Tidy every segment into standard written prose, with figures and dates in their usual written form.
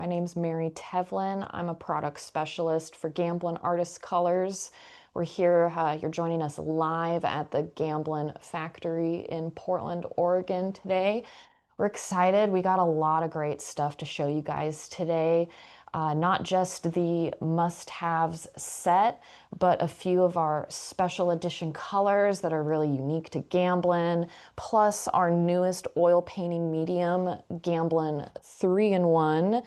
My name's Mary Tevlin. I'm a product specialist for Gamblin Artist Colors. We're here, you're joining us live at the Gamblin factory in Portland, Oregon today. We're excited. We got a lot of great stuff to show you guys today. Not just the must-haves set, but a few of our special edition colors that are really unique to Gamblin, plus our newest oil painting medium, Gamblin 3-in-1.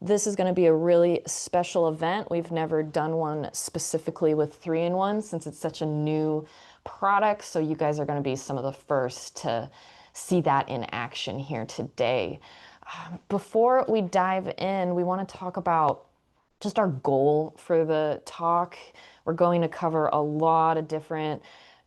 This is going to be a really special event. We've never done one specifically with 3-in-1 since it's such a new product. So you guys are going to be some of the first to see that in action here today. Before we dive in, we want to talk about just our goal for the talk. We're going to cover a lot of different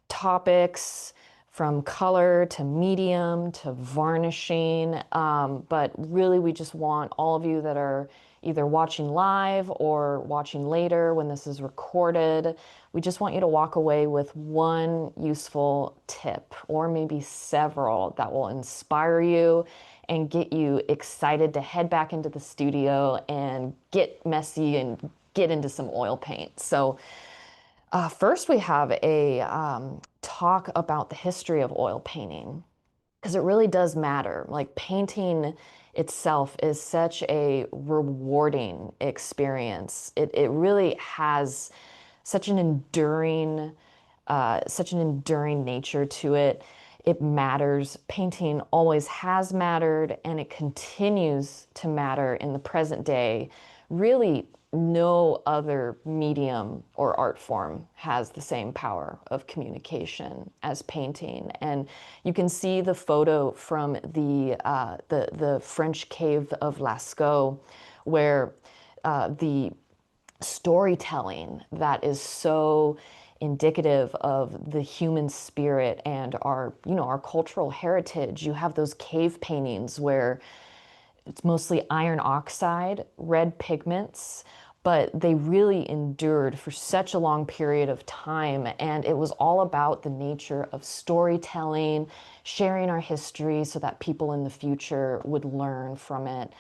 topics, from color to medium to varnishing. But really, we just want all of you that are either watching live or watching later when this is recorded, we just want you to walk away with one useful tip or maybe several that will inspire you and get you excited to head back into the studio and get messy and get into some oil paint. So first, we have a talk about the history of oil painting, because it really does matter. Like, painting itself is such a rewarding experience. It really has such an enduring, nature to it. It matters. Painting always has mattered, and it continues to matter in the present day. Really, no other medium or art form has the same power of communication as painting. And you can see the photo from the French cave of Lascaux, where the storytelling that is so indicative of the human spirit and our cultural heritage. You have those cave paintings where it's mostly iron oxide, red pigments, but they really endured for such a long period of time. And it was all about the nature of storytelling, sharing our history so that people in the future would learn from it.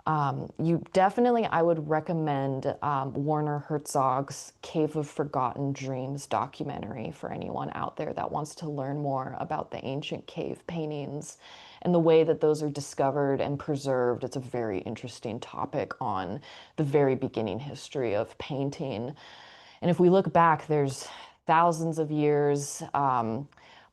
I would recommend Werner Herzog's Cave of Forgotten Dreams documentary for anyone out there that wants to learn more about the ancient cave paintings and the way that those are discovered and preserved. It's a very interesting topic on the very beginning history of painting. And if we look back, there's thousands of years.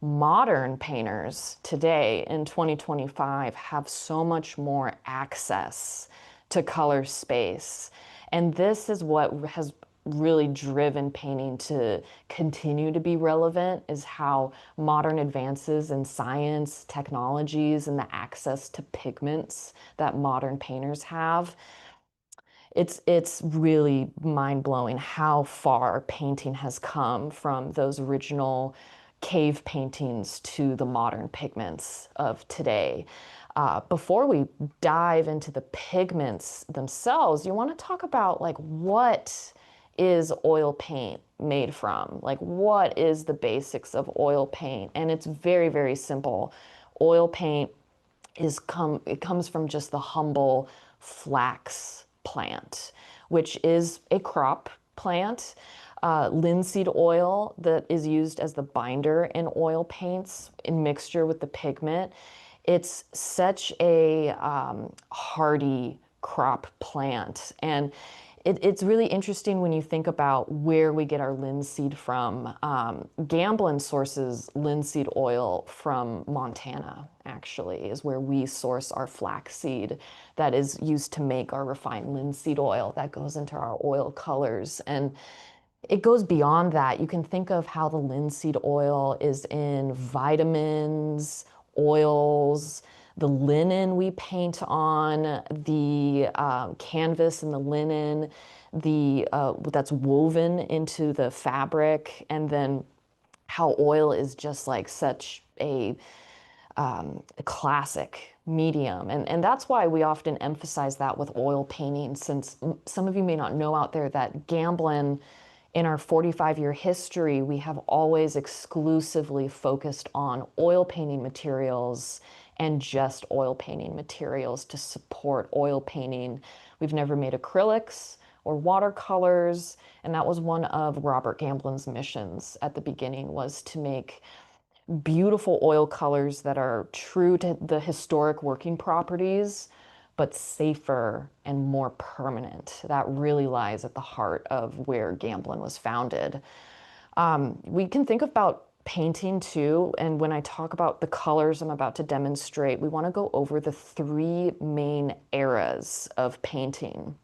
Modern painters today in 2025 have so much more access to color space. And this is what has really driven painting to continue to be relevant, is how modern advances in science, technologies, and the access to pigments that modern painters have. It's really mind-blowing how far painting has come from those original cave paintings to the modern pigments of today. Before we dive into the pigments themselves, you want to talk about, like, what is oil paint made from? Like, what is the basics of oil paint? And it's very, very simple. Oil paint it comes from just the humble flax plant, which is a crop plant. Linseed oil that is used as the binder in oil paints in mixture with the pigment. It's such a hardy crop plant. And it's really interesting when you think about where we get our linseed from. Gamblin sources linseed oil from Montana, actually, is where we source our flaxseed that is used to make our refined linseed oil that goes into our oil colors. And it goes beyond that. You can think of how the linseed oil is in vitamins, oils, the linen we paint on, the canvas and the linen, that's woven into the fabric, and then how oil is just like such a classic medium. And that's why we often emphasize that with oil painting, since some of you may not know out there that Gamblin, in our 45-year history, we have always exclusively focused on oil painting materials and just oil painting materials to support oil painting We've never made acrylics or watercolors, and that was one of Robert Gamblin's missions at the beginning, was to make beautiful oil colors that are true to the historic working properties, but safer and more permanent. That really lies at the heart of where Gamblin was founded. We can think about painting too, and when I talk about the colors I'm about to demonstrate, we want to go over the three main eras of painting.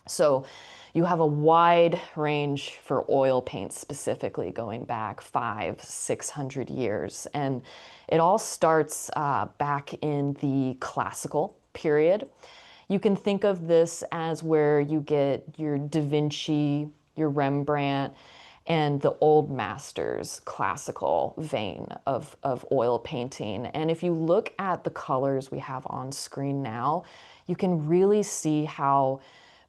So you have a wide range for oil paints, specifically going back 500-600 years. And it all starts back in the classical period. You can think of this as where you get your Da Vinci, your Rembrandt, and the old masters classical vein of oil painting. And if you look at the colors we have on screen now, you can really see how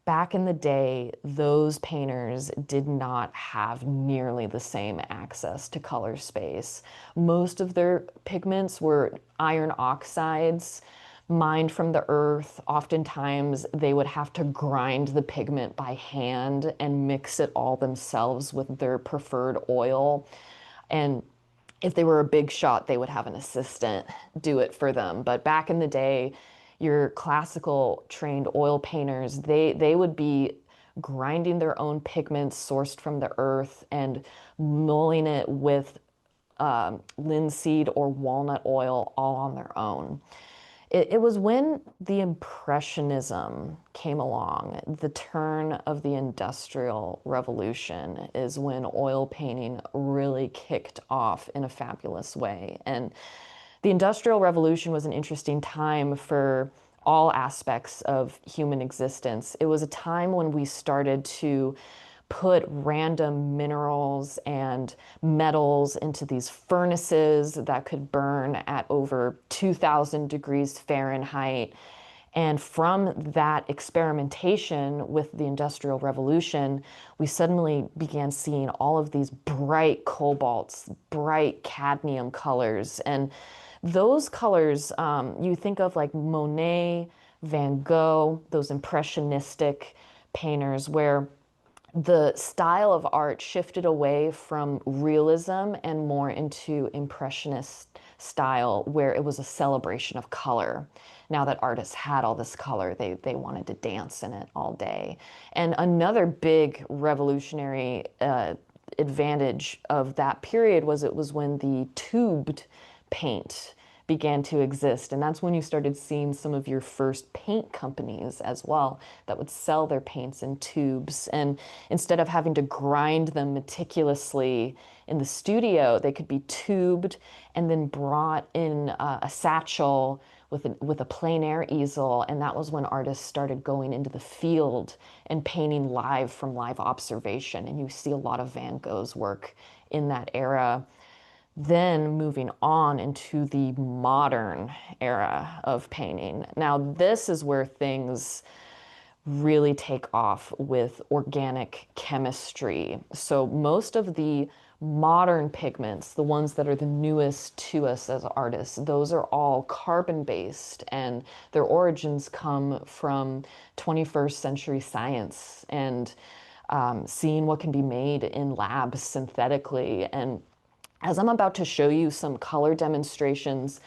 back in the day, those painters did not have nearly the same access to color space. Most of their pigments were iron oxides mined from the earth. Oftentimes, they would have to grind the pigment by hand and mix it all themselves with their preferred oil. And if they were a big shot, they would have an assistant do it for them. But back in the day, your classical trained oil painters, they would be grinding their own pigments sourced from the earth and mulling it with linseed or walnut oil all on their own. It was when the Impressionism came along, the turn of the Industrial Revolution is when oil painting really kicked off in a fabulous way. And the Industrial Revolution was an interesting time for all aspects of human existence. It was a time when we started to put random minerals and metals into these furnaces that could burn at over 2,000 degrees Fahrenheit. And from that experimentation with the Industrial Revolution, we suddenly began seeing all of these bright cobalts, bright cadmium colors. And those colors, you think of like Monet, Van Gogh, those impressionistic painters, where the style of art shifted away from realism and more into impressionist style, where it was a celebration of color. Now that artists had all this color, they wanted to dance in it all day. And another big revolutionary advantage of that period was it was when the tubed paint began to exist. And that's when you started seeing some of your first paint companies as well that would sell their paints in tubes. And instead of having to grind them meticulously in the studio, they could be tubed and then brought in a satchel with a plein air easel. And that was when artists started going into the field and painting live from live observation. And you see a lot of Van Gogh's work in that era. Then moving on into the modern era of painting. Now, this is where things really take off with organic chemistry. So most of the modern pigments, the ones that are the newest to us as artists, those are all carbon-based, and their origins come from 21st century science and seeing what can be made in labs synthetically. And as I'm about to show you some color demonstrations,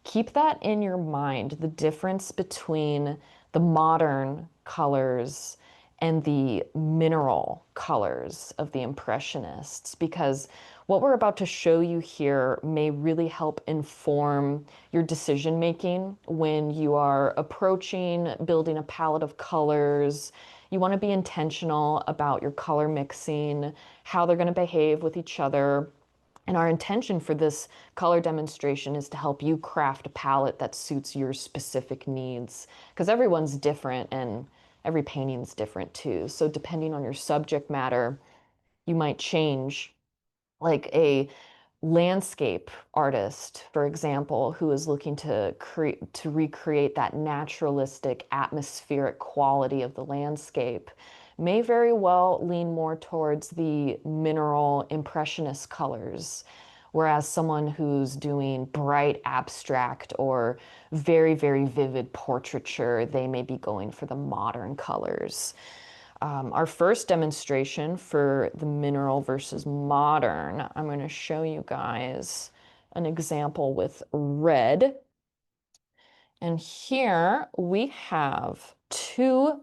keep that in your mind, the difference between the modern colors and the mineral colors of the Impressionists, because what we're about to show you here may really help inform your decision making when you are approaching building a palette of colors. You want to be intentional about your color mixing, how they're going to behave with each other. And our intention for this color demonstration is to help you craft a palette that suits your specific needs, because everyone's different and every painting's different too. So depending on your subject matter, you might change. Like a landscape artist, for example, who is looking to recreate that naturalistic atmospheric quality of the landscape, may very well lean more towards the mineral impressionist colors. Whereas someone who's doing bright abstract or very, very vivid portraiture, they may be going for the modern colors. Our first demonstration for the mineral versus modern, I'm going to show you guys an example with red. And here we have two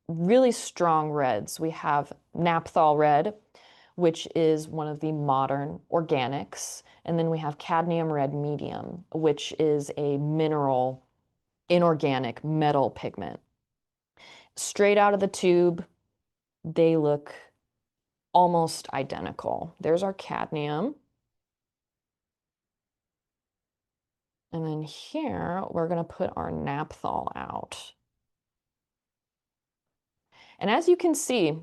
really strong reds. We have naphthol red, which is one of the modern organics. And then we have cadmium red medium, which is a mineral inorganic metal pigment. Straight out of the tube, they look almost identical. There's our cadmium. And then here, we're going to put our naphthol out. And as you can see,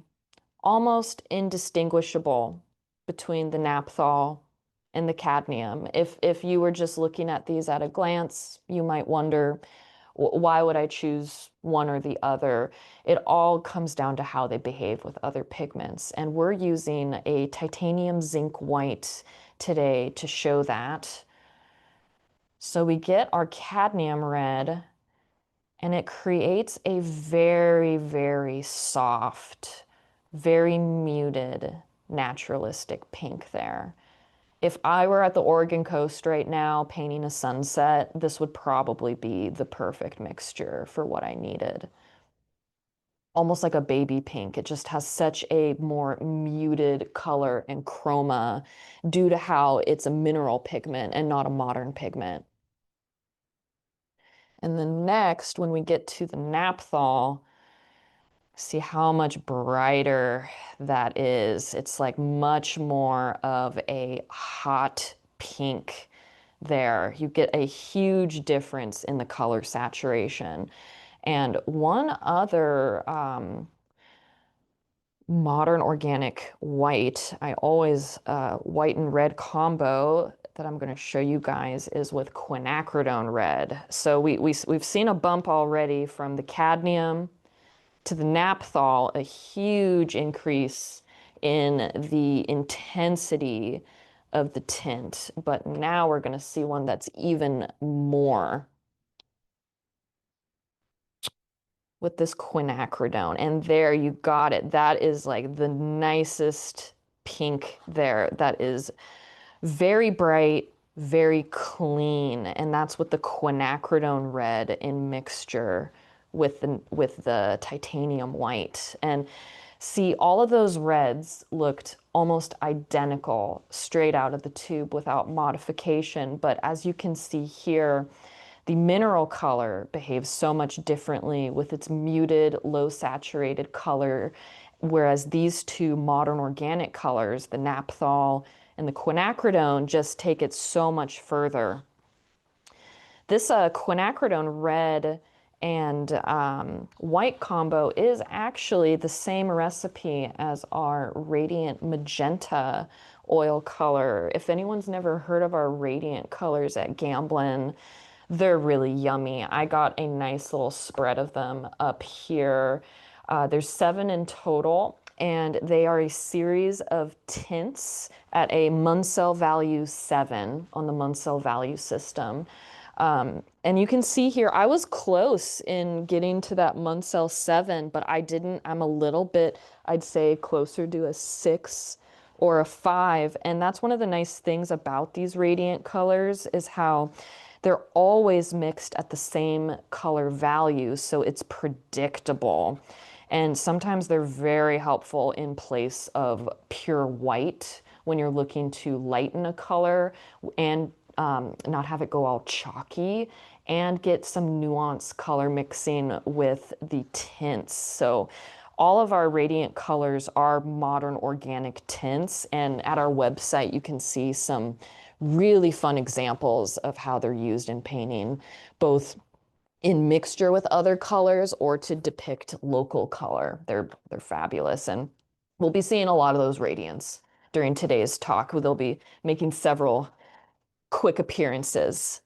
almost indistinguishable between the naphthol and the cadmium. If you were just looking at these at a glance, you might wonder, why would I choose one or the other? It all comes down to how they behave with other pigments. And we're using a titanium zinc white today to show that. So we get our cadmium red, and it creates a very, very soft, very muted, naturalistic pink there. If I were at the Oregon coast right now painting a sunset, this would probably be the perfect mixture for what I needed. Almost like a baby pink. It just has such a more muted color and chroma due to how it's a mineral pigment and not a modern pigment. And then next, when we get to the naphthol, see how much brighter that is. It's like much more of a hot pink there. You get a huge difference in the color saturation. And one other modern organic white, I always, white and red combo that I'm going to show you guys is with quinacridone red. So we've seen a bump already from the cadmium to the naphthol, a huge increase in the intensity of the tint. But now we're going to see one that's even more with this quinacridone. And there you got it. That is like the nicest pink there. That is very bright, very clean. And that's with the quinacridone red in mixture with the titanium white. And see, all of those reds looked almost identical straight out of the tube without modification. But as you can see here, the mineral color behaves so much differently with its muted, low saturated color, whereas these two modern organic colors, the naphthol and the quinacridone, just take it so much further. This quinacridone red and white combo is actually the same recipe as our radiant magenta oil color. If anyone's never heard of our radiant colors at Gamblin, they're really yummy. I got a nice little spread of them up here. There's 7 in total, and they are a series of tints at a Munsell value 7 on the Munsell value system. And you can see here, I was close in getting to that Munsell 7, but I didn't. I'm a little bit, I'd say, closer to a 6 or a 5. And that's one of the nice things about these radiant colors is how they're always mixed at the same color value, so it's predictable. And sometimes they're very helpful in place of pure white when you're looking to lighten a color and not have it go all chalky and get some nuanced color mixing with the tints. So all of our radiant colors are modern organic tints, and at our website you can see some really fun examples of how they're used in painting, both in mixture with other colors or to depict local color. They're fabulous, and we'll be seeing a lot of those radiants during today's talk. They'll be making several quick appearances.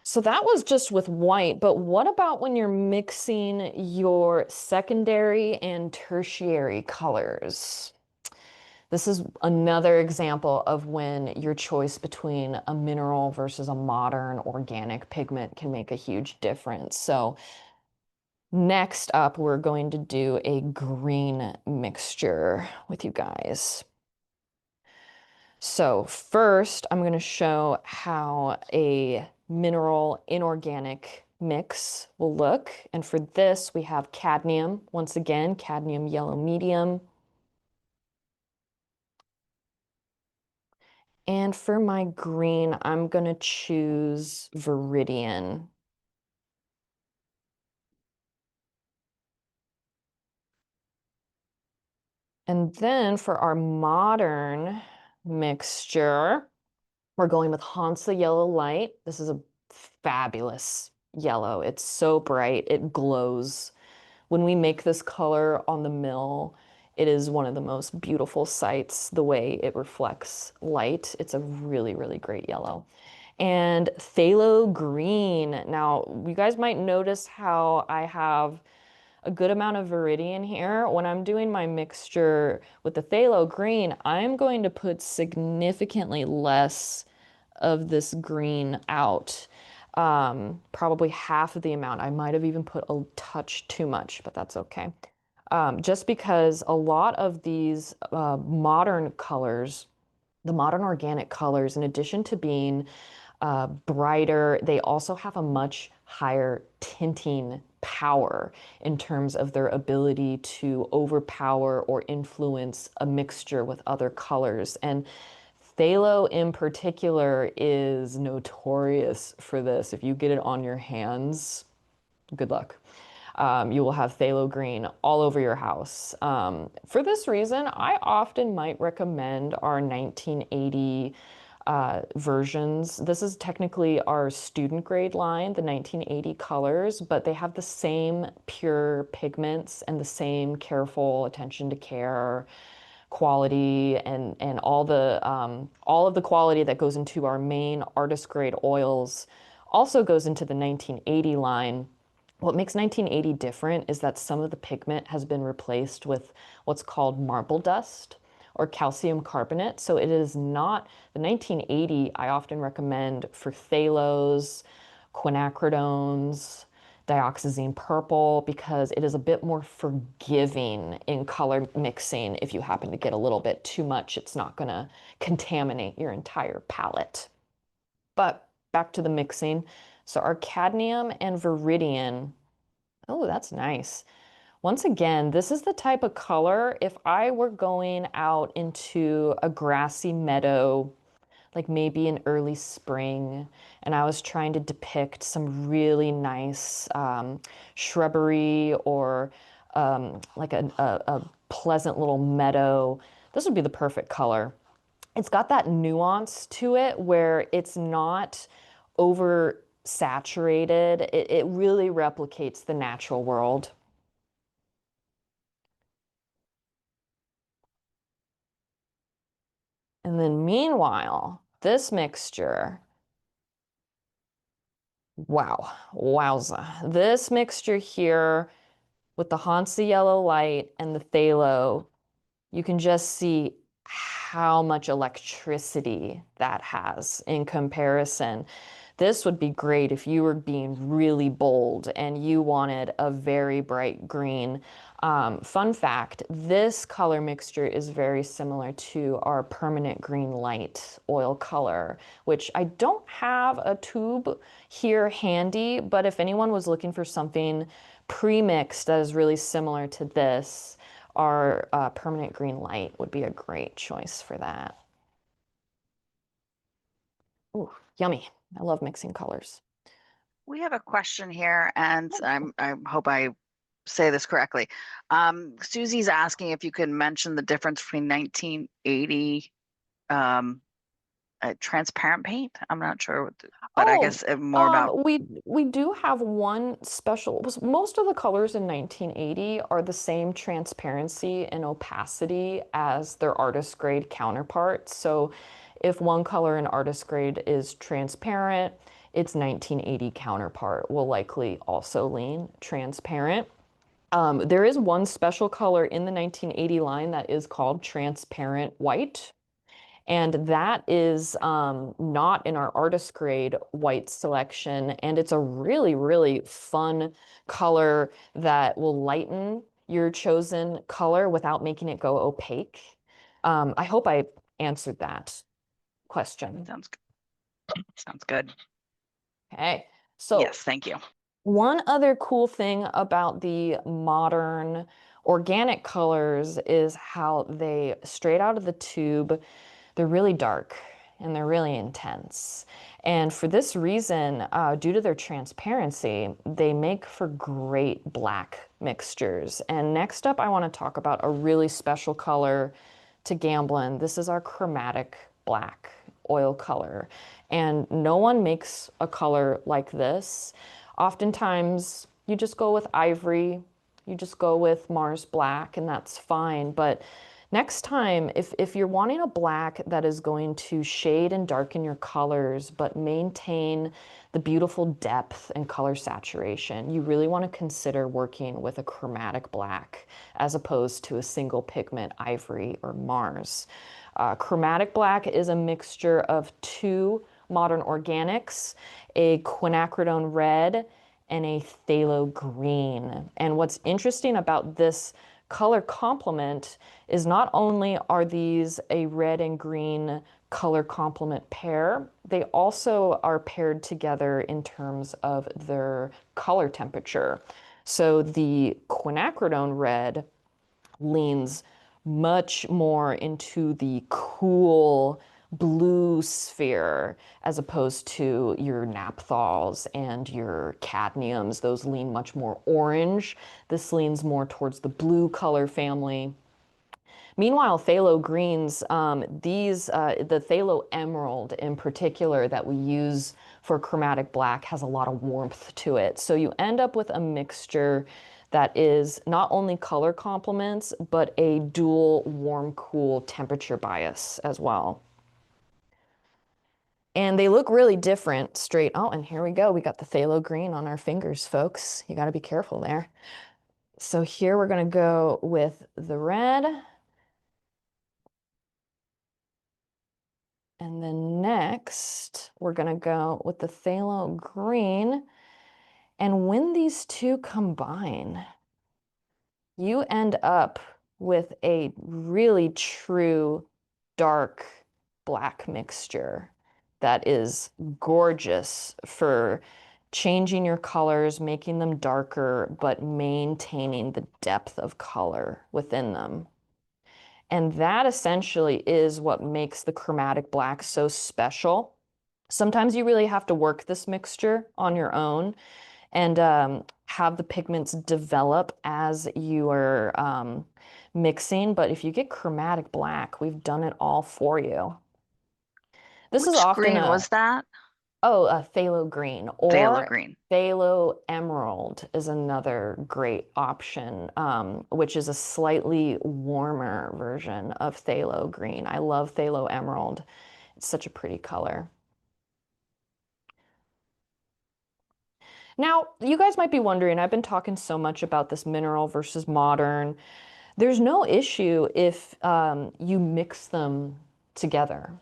So that was just with white, but what about when you're mixing your secondary and tertiary colors? This is another example of when your choice between a mineral versus a modern organic pigment can make a huge difference. So next up, we're going to do a green mixture with you guys. So first, I'm going to show how a mineral inorganic mix will look. And for this, we have cadmium. Once again, cadmium yellow medium. And for my green, I'm going to choose Viridian. And then for our modern mixture, we're going with Hansa Yellow Light. This is a fabulous yellow. It's so bright, it glows. When we make this color on the mill, it is one of the most beautiful sights, the way it reflects light. It's a really, really great yellow. And phthalo green. Now, you guys might notice how I have a good amount of viridian here. When I'm doing my mixture with the phthalo green, I'm going to put significantly less of this green out. Probably half of the amount. I might have even put a touch too much, but that's okay. Just because a lot of these modern colors, the modern organic colors, in addition to being brighter, they also have a much higher tinting power in terms of their ability to overpower or influence a mixture with other colors. And phthalo in particular is notorious for this. If you get it on your hands, good luck. You will have phthalo green all over your house. For this reason, I often might recommend our 1980 versions. This is technically our student grade line, the 1980 colors, but they have the same pure pigments and the same careful attention to care, quality, and all of the quality that goes into our main artist grade oils also goes into the 1980 line. What makes 1980 different is that some of the pigment has been replaced with what's called marble dust or calcium carbonate. So it is not the 1980 I often recommend for phthalos, quinacridones, dioxazine purple because it is a bit more forgiving in color mixing. If you happen to get a little bit too much, it's not going to contaminate your entire palette. But back to the mixing. So our cadmium and viridian, oh, that's nice. Once again, this is the type of color, if I were going out into a grassy meadow, like maybe in early spring, and I was trying to depict some really nice shrubbery or like a pleasant little meadow, this would be the perfect color. It's got that nuance to it where it's not over saturated. It really replicates the natural world. And then meanwhile, this mixture, wow, wowza. This mixture here with the Hansa yellow light and the phthalo, you can just see how much electricity that has in comparison. This would be great if you were being really bold and you wanted a very bright green. Fun fact, this color mixture is very similar to our permanent green light oil color, which I don't have a tube here handy, but if anyone was looking for something pre-mixed that is really similar to this, our permanent green light would be a great choice for that. Ooh, yummy. I love mixing colors. We have a question here, and I hope I say this correctly. Susie's asking if you can mention the difference between 1980 transparent paint. I'm not sure, but I Oh, guess more about. we do have one special. Most of the colors in 1980 are the same transparency and opacity as their artist grade counterparts. So if one color in artist grade is transparent, its 1980 counterpart will likely also lean transparent. There is one special color in the 1980 line that is called transparent white. And that is not in our artist grade white selection. And it's a really, really fun color that will lighten your chosen color without making it go opaque. I hope I answered that question. Sounds good. Sounds good. Okay. Yes, So thank you. one other cool thing about the modern organic colors is how they, straight out of the tube, they're really dark and they're really intense. And for this reason, due to their transparency, they make for great black mixtures. And next up, I want to talk about a really special color to Gamblin. This is our Chromatic Black oil color. And no one makes a color like this. Oftentimes, you just go with ivory, you just go with Mars Black, and that's fine. But next time, if you're wanting a black that is going to shade and darken your colors, but maintain the beautiful depth and color saturation, you really want to consider working with a chromatic black as opposed to a single pigment ivory or Mars. Chromatic black is a mixture of two modern organics, a quinacridone red and a phthalo green. And what's interesting about this color complement is not only are these a red and green color complement pair, they also are paired together in terms of their color temperature. So the quinacridone red leans much more into the cool blue sphere as opposed to your naphthals and your cadmiums. Those lean much more orange. This leans more towards the blue color family. Meanwhile, phthalo greens, the phthalo emerald in particular that we use for chromatic black has a lot of warmth to it. So you end up with a mixture that is not only color complements, but a dual warm-cool temperature bias as well. And they look really different straight. Oh, and here we go. We got the phthalo green on our fingers, folks. You got to be careful there. So here we're going to go with the red. And then next, we're going to go with the phthalo green. And when these two combine, you end up with a really true dark black mixture that is gorgeous for changing your colors, making them darker, but maintaining the depth of color within them. And that essentially is what makes the chromatic black so special. Sometimes you really have to work this mixture on your own and have the pigments develop as you are mixing. But if you get chromatic black, we've done it all for you. This is Which often green was that? a phthalo green Phthalo or green. phthalo emerald is another great option, which is a slightly warmer version of phthalo green. I love phthalo emerald. It's such a pretty color. Now, you guys might be wondering, I've been talking so much about this mineral versus modern. There's no issue if you mix them together.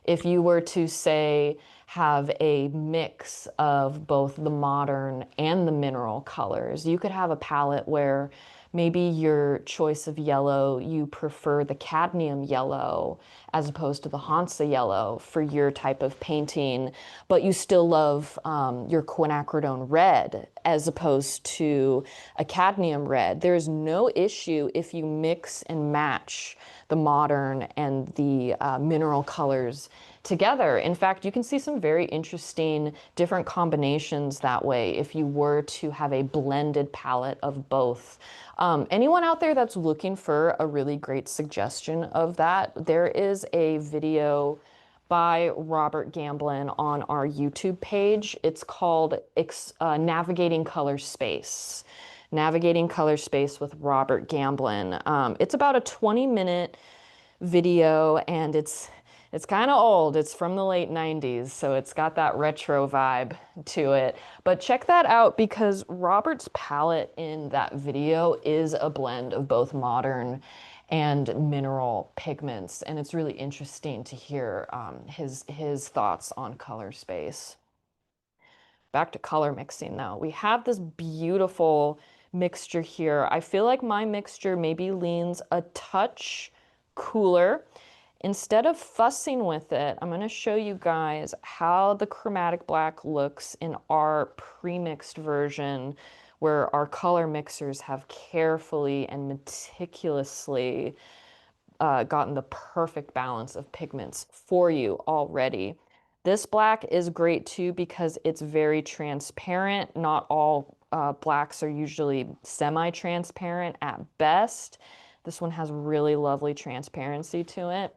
If you were to say, have a mix of both the modern and the mineral colors, you could have a palette where maybe your choice of yellow, you prefer the cadmium yellow as opposed to the Hansa yellow for your type of painting, but you still love your quinacridone red as opposed to a cadmium red. There's no issue if you mix and match the modern and the mineral colors together. In fact, you can see some very interesting different combinations that way if you were to have a blended palette of both. Anyone out there that's looking for a really great suggestion of that, there is a video by Robert Gamblin on our YouTube page. It's called Navigating Color Space. Navigating Color Space with Robert Gamblin. It's about a 20-minute video and it's It's kind of old. It's from the late 90s, so it's got that retro vibe to it. But check that out because Robert's palette in that video is a blend of both modern and mineral pigments, and it's really interesting to hear his thoughts on color space. Back to color mixing though. We have this beautiful mixture here. I feel like my mixture maybe leans a touch cooler. Instead of fussing with it, I'm going to show you guys how the chromatic black looks in our pre-mixed version, where our color mixers have carefully and meticulously gotten the perfect balance of pigments for you already. This black is great too because it's very transparent. Not all blacks are usually semi-transparent at best. This one has really lovely transparency to it.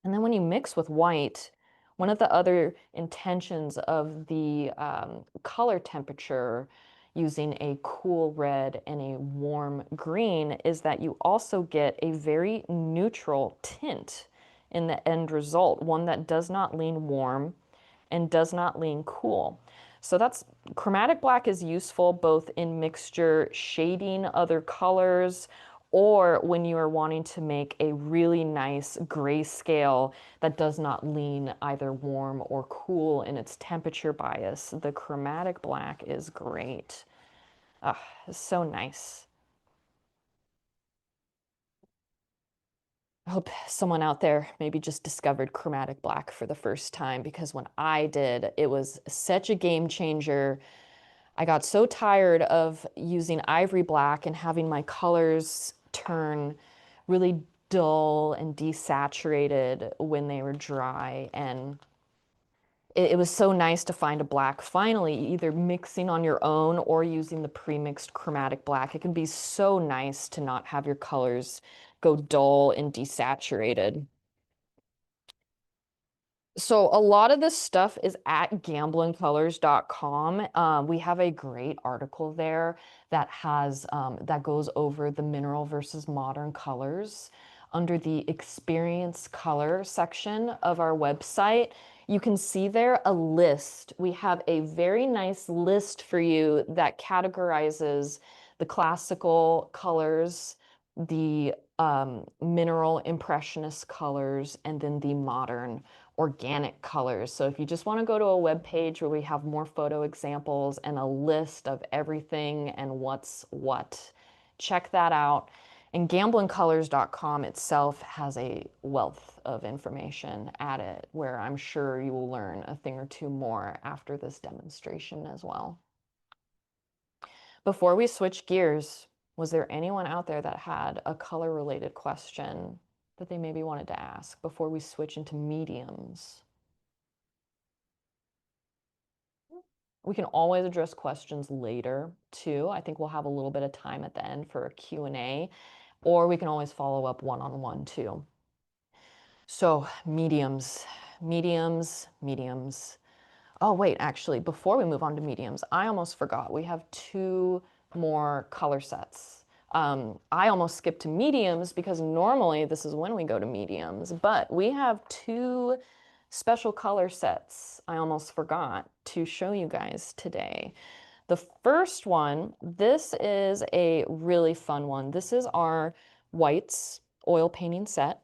And then when you mix with white, one of the other intentions of the color temperature using a cool red and a warm green is that you also get a very neutral tint in the end result, one that does not lean warm and does not lean cool. So that's chromatic black is useful both in mixture shading other colors or when you are wanting to make a really nice grayscale that does not lean either warm or cool in its temperature bias. The chromatic black is great. Ah, it's so nice. I hope someone out there maybe just discovered chromatic black for the first time because when I did, it was such a game changer. I got so tired of using ivory black and having my colors turn really dull and desaturated when they were dry. And it was so nice to find a black finally, either mixing on your own or using the pre-mixed chromatic black. It can be so nice to not have your colors go dull and desaturated. So a lot of this stuff is at gamblincolors.com. We have a great article there that has that goes over the mineral versus modern colors under the experience color section of our website. You can see there a list. We have a very nice list for you that categorizes the classical colors, the mineral impressionist colors, and then the modern organic colors. So if you just want to go to a web page where we have more photo examples and a list of everything and what's what, check that out. And gamblincolors.com itself has a wealth of information at it where I'm sure you will learn a thing or two more after this demonstration as well. Before we switch gears, was there anyone out there that had a color related question that they maybe wanted to ask before we switch into mediums? We can always address questions later too. I think we'll have a little bit of time at the end for a Q&A, or we can always follow up one-on-one too. So mediums, mediums, mediums. Oh, wait, actually, before we move on to mediums, I almost forgot. We have two more color sets. I almost skipped to mediums because normally this is when we go to mediums, but we have two special color sets I almost forgot to show you guys today. The first one, this is a really fun one. This is our whites oil painting set.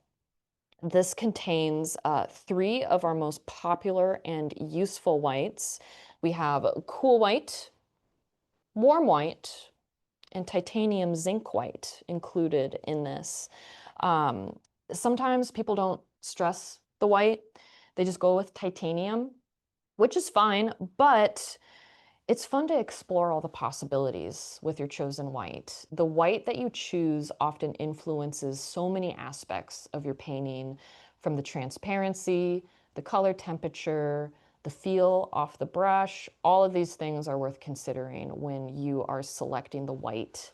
This contains three of our most popular and useful whites. We have cool white, warm white, and titanium zinc white included in this. Sometimes people don't stress the white. They just go with titanium, which is fine, but it's fun to explore all the possibilities with your chosen white. The white that you choose often influences so many aspects of your painting, from the transparency, the color temperature, the feel off the brush. All of these things are worth considering when you are selecting the white.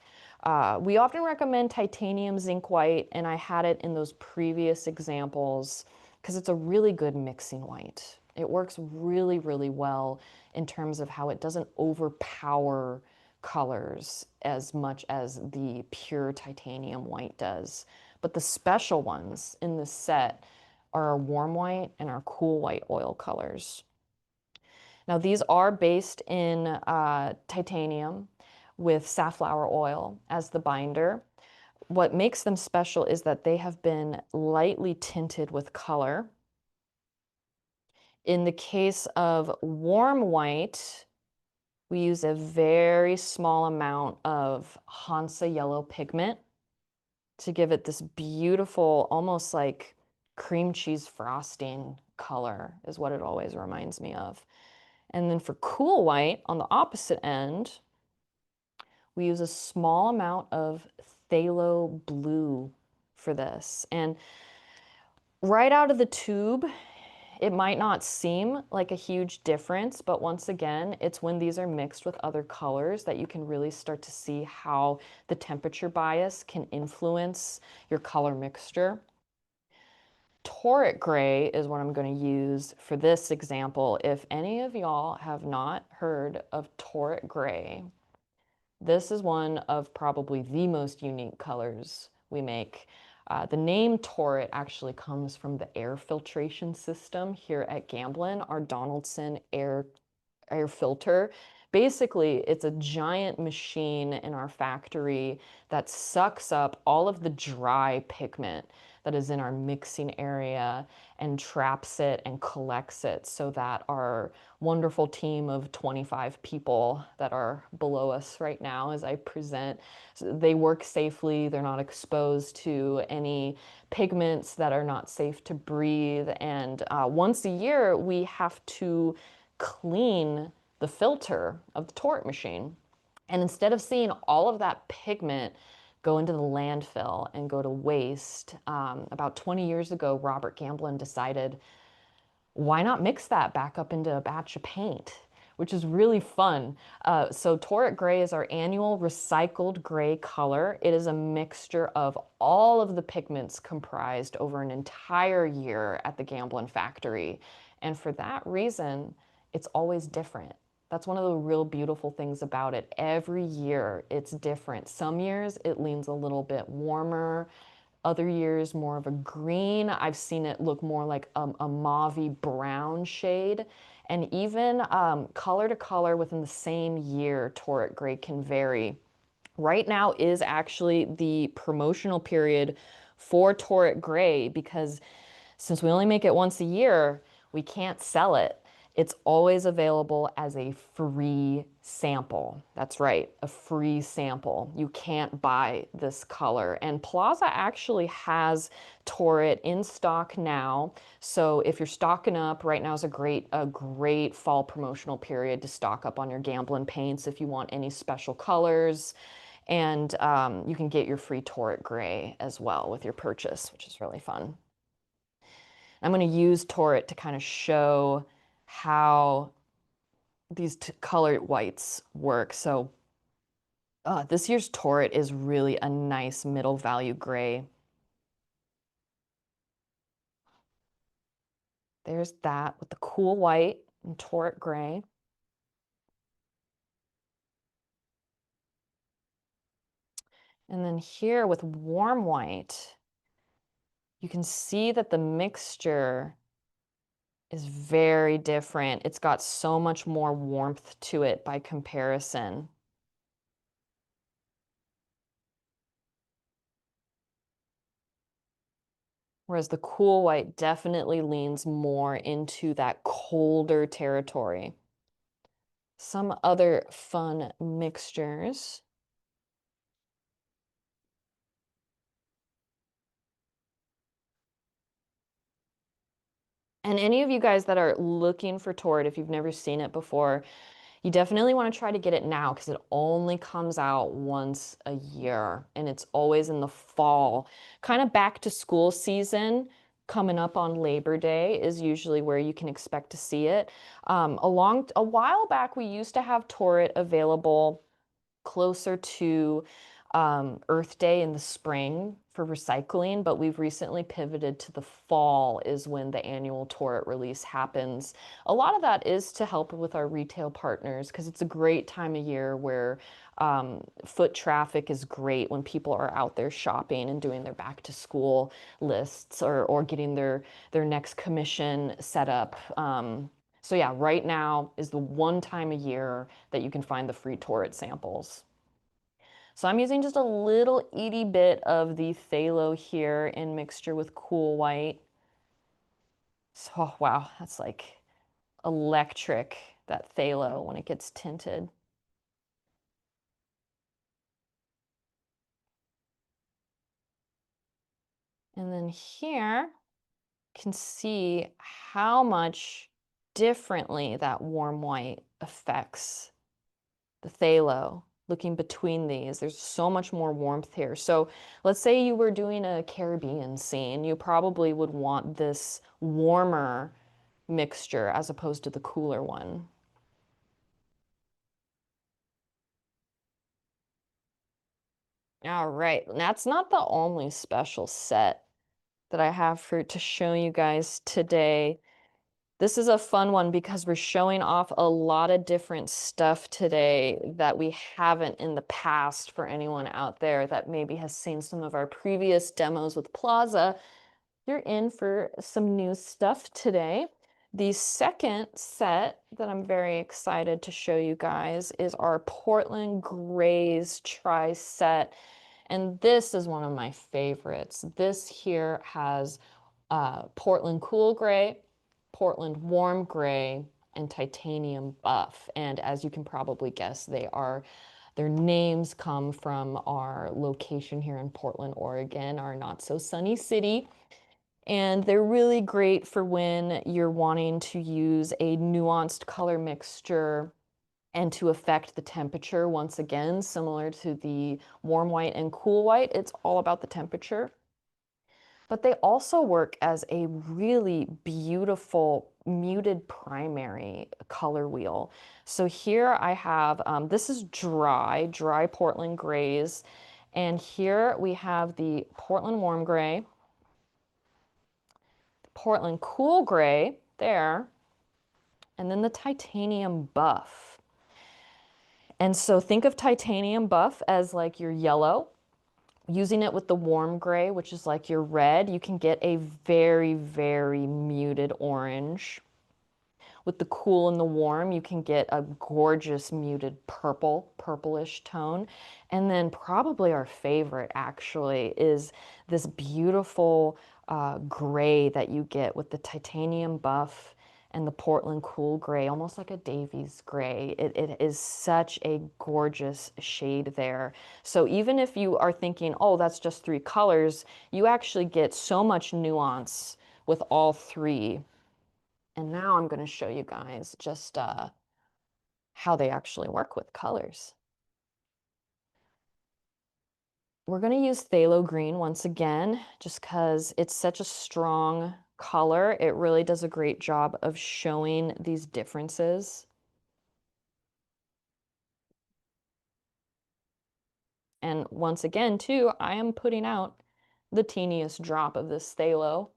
We often recommend titanium zinc white, and I had it in those previous examples because it's a really good mixing white. It works really, really well in terms of how it doesn't overpower colors as much as the pure titanium white does. But the special ones in this set are our warm white and our cool white oil colors. Now these are based in titanium with safflower oil as the binder. What makes them special is that they have been lightly tinted with color. In the case of warm white, we use a very small amount of Hansa yellow pigment to give it this beautiful, almost like cream cheese frosting color, is what it always reminds me of. And then for cool white, on the opposite end, we use a small amount of phthalo blue for this. And right out of the tube, it might not seem like a huge difference, but once again, it's when these are mixed with other colors that you can really start to see how the temperature bias can influence your color mixture. Torrid gray is what I'm going to use for this example. If any of y'all have not heard of torrid gray, this is one of probably the most unique colors we make. The name Torrid actually comes from the air filtration system here at Gamblin, our Donaldson air filter. Basically, it's a giant machine in our factory that sucks up all of the dry pigment that is in our mixing area and traps it and collects it so that our wonderful team of 25 people that are below us right now as I present, they work safely, they're not exposed to any pigments that are not safe to breathe. And once a year, we have to clean the filter of the torch machine. And instead of seeing all of that pigment go into the landfill and go to waste, about 20 years ago, Robert Gamblin decided, why not mix that back up into a batch of paint? Which is really fun. So Torrid Gray is our annual recycled gray color. It is a mixture of all of the pigments comprised over an entire year at the Gamblin factory. And for that reason, it's always different. That's one of the real beautiful things about it. Every year it's different. Some years it leans a little bit warmer, other years more of a green. I've seen it look more like a mauve brown shade. And even color to color within the same year, Torrid Gray can vary. Right now is actually the promotional period for Torrid Gray because since we only make it once a year, we can't sell it. It's always available as a free sample. That's right, a free sample. You can't buy this color. And Plaza actually has Torrid in stock now. So if you're stocking up, right now is a great fall promotional period to stock up on your Gamblin paints if you want any special colors. And you can get your free Torrid Gray as well with your purchase, which is really fun. I'm going to use Torrid to kind of show how these colored whites work. So this year's Torrid is really a nice middle value gray. There's that with the cool white and Torrid gray. And then here with warm white, you can see that the mixture is very different. It's got so much more warmth to it by comparison. Whereas the cool white definitely leans more into that colder territory. Some other fun mixtures. And any of you guys that are looking for Torrid, if you've never seen it before, you definitely want to try to get it now because it only comes out once a year and it's always in the fall. Kind of back to school season coming up on Labor Day is usually where you can expect to see it. A while back, we used to have Torrid available closer to Earth Day in the spring for recycling, but we've recently pivoted to the fall is when the annual turret release happens. A lot of that is to help with our retail partners because it's a great time of year where foot traffic is great when people are out there shopping and doing their back to school lists or getting their next commission set up. So yeah, right now is the one time a year that you can find the free turret samples. So I'm using just a little itty bit of the phthalo here in mixture with cool white. So, oh, wow, that's like electric, that phthalo when it gets tinted. And then here, you can see how much differently that warm white affects the phthalo. Looking between these, there's so much more warmth here. So let's say you were doing a Caribbean scene, you probably would want this warmer mixture as opposed to the cooler one. All right, that's not the only special set that I have for to show you guys today. This is a fun one because we're showing off a lot of different stuff today that we haven't in the past for anyone out there that maybe has seen some of our previous demos with Plaza. You're in for some new stuff today. The second set that I'm very excited to show you guys is our Portland Grays tri-set. And this is one of my favorites. This here has Portland Cool Gray, Portland Warm Gray, and Titanium Buff. And as you can probably guess, their names come from our location here in Portland, Oregon, our not so sunny city. And they're really great for when you're wanting to use a nuanced color mixture and to affect the temperature. Once again, similar to the warm white and cool white, it's all about the temperature. But they also work as a really beautiful muted primary color wheel. So here I have, this is dry Portland grays. And here we have the Portland warm gray, Portland cool gray there, and then the titanium buff. And so think of titanium buff as like your yellow. Using it with the warm gray, which is like your red, you can get a very, very muted orange. With the cool and the warm, you can get a gorgeous muted purplish tone. And then probably our favorite actually is this beautiful gray that you get with the titanium buff and the Portland cool gray, almost like a Davies gray. It is such a gorgeous shade there. So even if you are thinking, oh, that's just three colors, you actually get so much nuance with all three. And now I'm going to show you guys just how they actually work with colors. We're going to use phthalo green once again, just because it's such a strong color. It really does a great job of showing these differences. And once again, too, I am putting out the teeniest drop of this phthalo.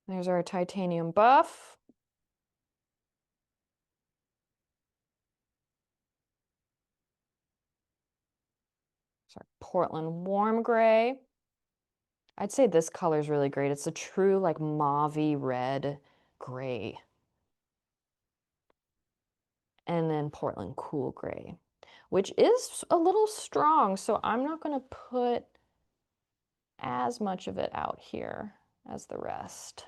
There's our titanium buff. There's our Portland warm gray. I'd say this color is really great. It's a true like mauvey red gray. And then Portland cool gray, which is a little strong. So I'm not going to put as much of it out here as the rest.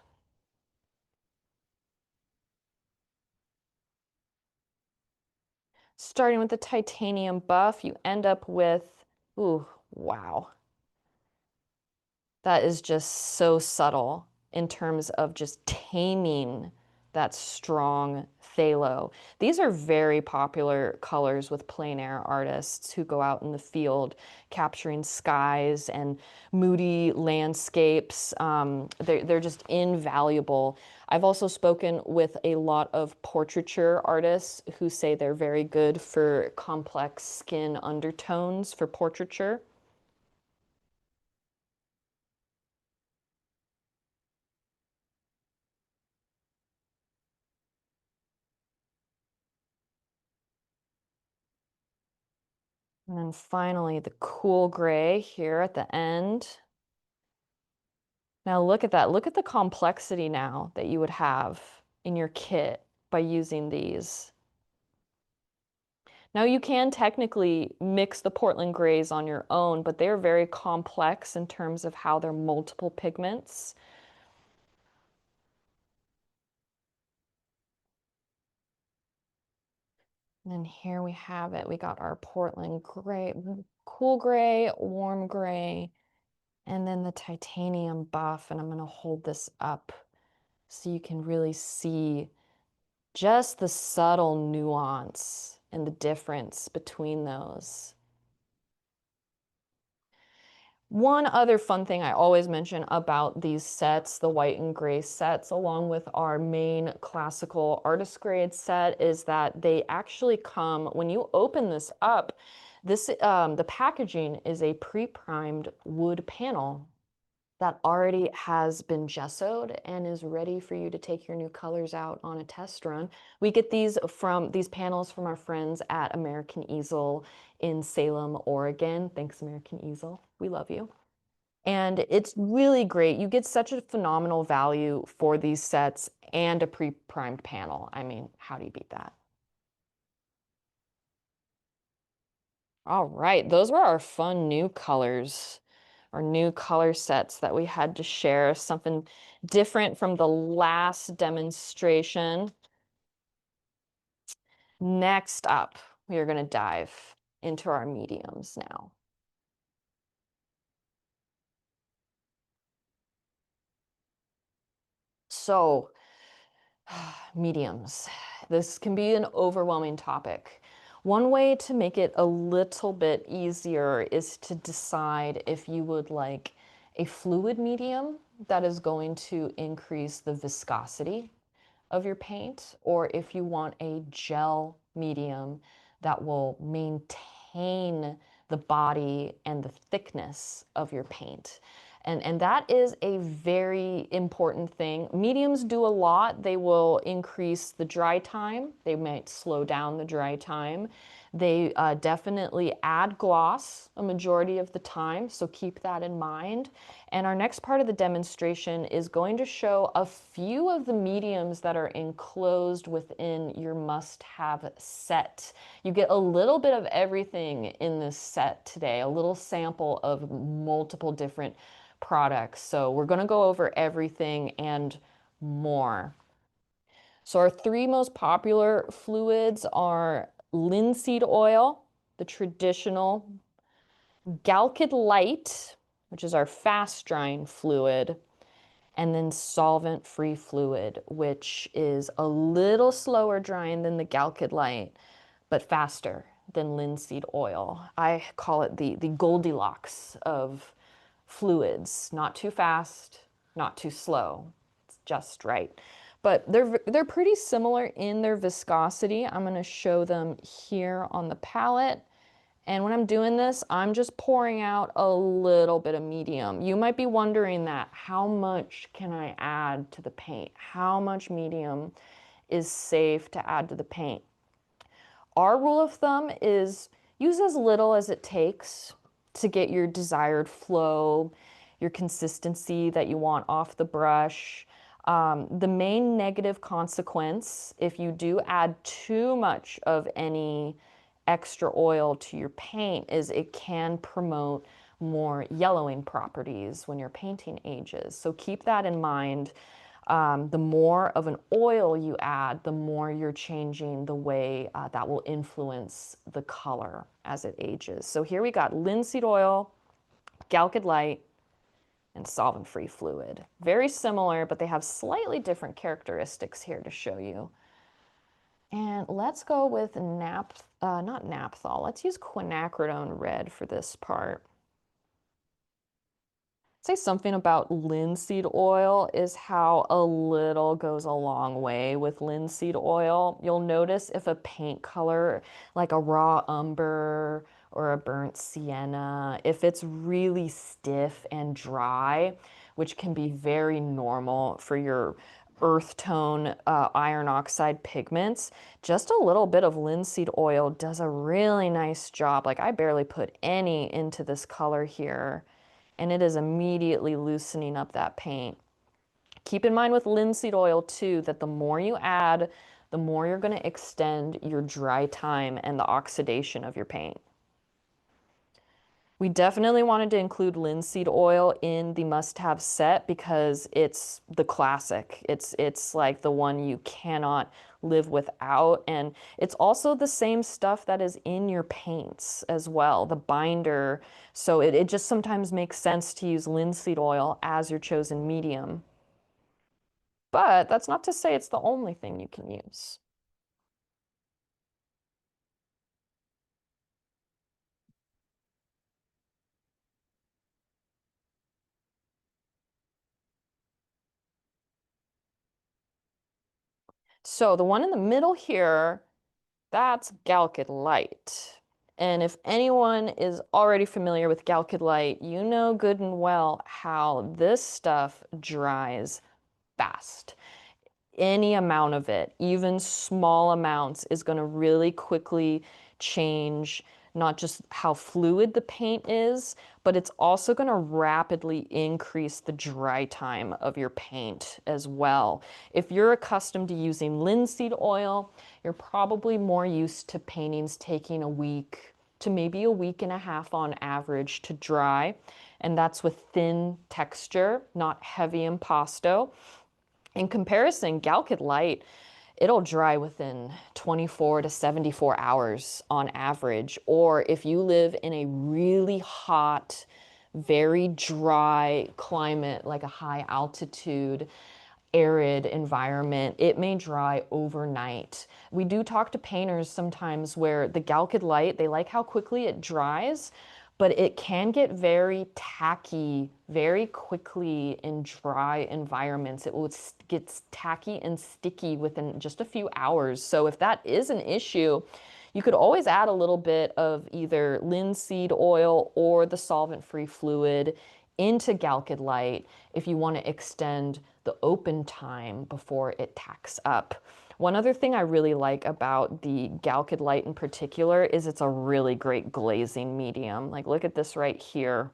Starting with the titanium buff, you end up with, ooh, wow. That is just so subtle in terms of just taming that strong phthalo. These are very popular colors with plein air artists who go out in the field capturing skies and moody landscapes. They're just invaluable. I've also spoken with a lot of portraiture artists who say they're very good for complex skin undertones for portraiture. And then finally, the cool gray here at the end. Now look at that. Look at the complexity now that you would have in your kit by using these. Now you can technically mix the Portland grays on your own, but they're very complex in terms of how they're multiple pigments. And then here we have it. We got our Portland gray, cool gray, warm gray, and then the titanium buff. And I'm going to hold this up so you can really see just the subtle nuance and the difference between those. One other fun thing I always mention about these sets, the white and gray sets, along with our main classical artist grade set, is that they actually come, when you open this up, the packaging is a pre-primed wood panel that already has been gessoed and is ready for you to take your new colors out on a test run. We get these panels from our friends at American Easel in Salem, Oregon. Thanks, American Easel. We love you. And it's really great. You get such a phenomenal value for these sets and a pre-primed panel. I mean, how do you beat that? All right, those were our fun new colors, our new color sets that we had to share, something different from the last demonstration. Next up, we are going to dive into our mediums now. So, mediums. This can be an overwhelming topic. One way to make it a little bit easier is to decide if you would like a fluid medium that is going to increase the viscosity of your paint, or if you want a gel medium that will maintain the body and the thickness of your paint. And that is a very important thing. Mediums do a lot. They will increase the dry time. They might slow down the dry time. They definitely add gloss a majority of the time, so keep that in mind. And our next part of the demonstration is going to show a few of the mediums that are enclosed within your must-have set. You get a little bit of everything in this set today, a little sample of multiple different products. So we're going to go over everything and more. So our three most popular fluids are linseed oil, the traditional, Galkid Light, which is our fast drying fluid, and then solvent-free fluid, which is a little slower drying than the Galkid Light, but faster than linseed oil. I call it the Goldilocks of fluids. Not too fast, not too slow. It's just right. But they're pretty similar in their viscosity. I'm going to show them here on the palette. And when I'm doing this, I'm just pouring out a little bit of medium. You might be wondering that, how much can I add to the paint? How much medium is safe to add to the paint? Our rule of thumb is use as little as it takes to get your desired flow, your consistency that you want off the brush. The main negative consequence, if you do add too much of any extra oil to your paint, is it can promote more yellowing properties when your painting ages. So keep that in mind. The more of an oil you add, the more you're changing the way that will influence the color as it ages. So here we got linseed oil, Galkid Light, and solvent-free fluid. Very similar, but they have slightly different characteristics here to show you. And let's go with not naphthol. Let's use quinacridone red for this part. Say something about linseed oil is how a little goes a long way with linseed oil. You'll notice if a paint color, like a raw umber or a burnt sienna, if it's really stiff and dry, which can be very normal for your earth tone iron oxide pigments, just a little bit of linseed oil does a really nice job. Like I barely put any into this color here, and it is immediately loosening up that paint. Keep in mind with linseed oil too that the more you add, the more you're going to extend your dry time and the oxidation of your paint. We definitely wanted to include linseed oil in the must-have set because it's the classic. It's like the one you cannot live without, and it's also the same stuff that is in your paints as well, the binder. So it just sometimes makes sense to use linseed oil as your chosen medium. But that's not to say it's the only thing you can use. So the one in the middle here, that's Galkid Light. And if anyone is already familiar with Galkid Light, you know good and well how this stuff dries fast. Any amount of it, even small amounts, is going to really quickly change not just how fluid the paint is, but it's also going to rapidly increase the dry time of your paint as well. If you're accustomed to using linseed oil, you're probably more used to paintings taking a week to maybe a week and a half on average to dry, and that's with thin texture, not heavy impasto. In comparison, Galkid Light, it'll dry within 24 to 74 hours on average. Or if you live in a really hot, very dry climate, like a high altitude, arid environment, it may dry overnight. We do talk to painters sometimes where the Galkid Light, they like how quickly it dries, but it can get very tacky very quickly in dry environments. It will get tacky and sticky within just a few hours. So if that is an issue, you could always add a little bit of either linseed oil or the solvent-free fluid into Galkid Light if you want to extend the open time before it tacks up. One other thing I really like about the Galkid Light in particular is it's a really great glazing medium. Like look at this right here,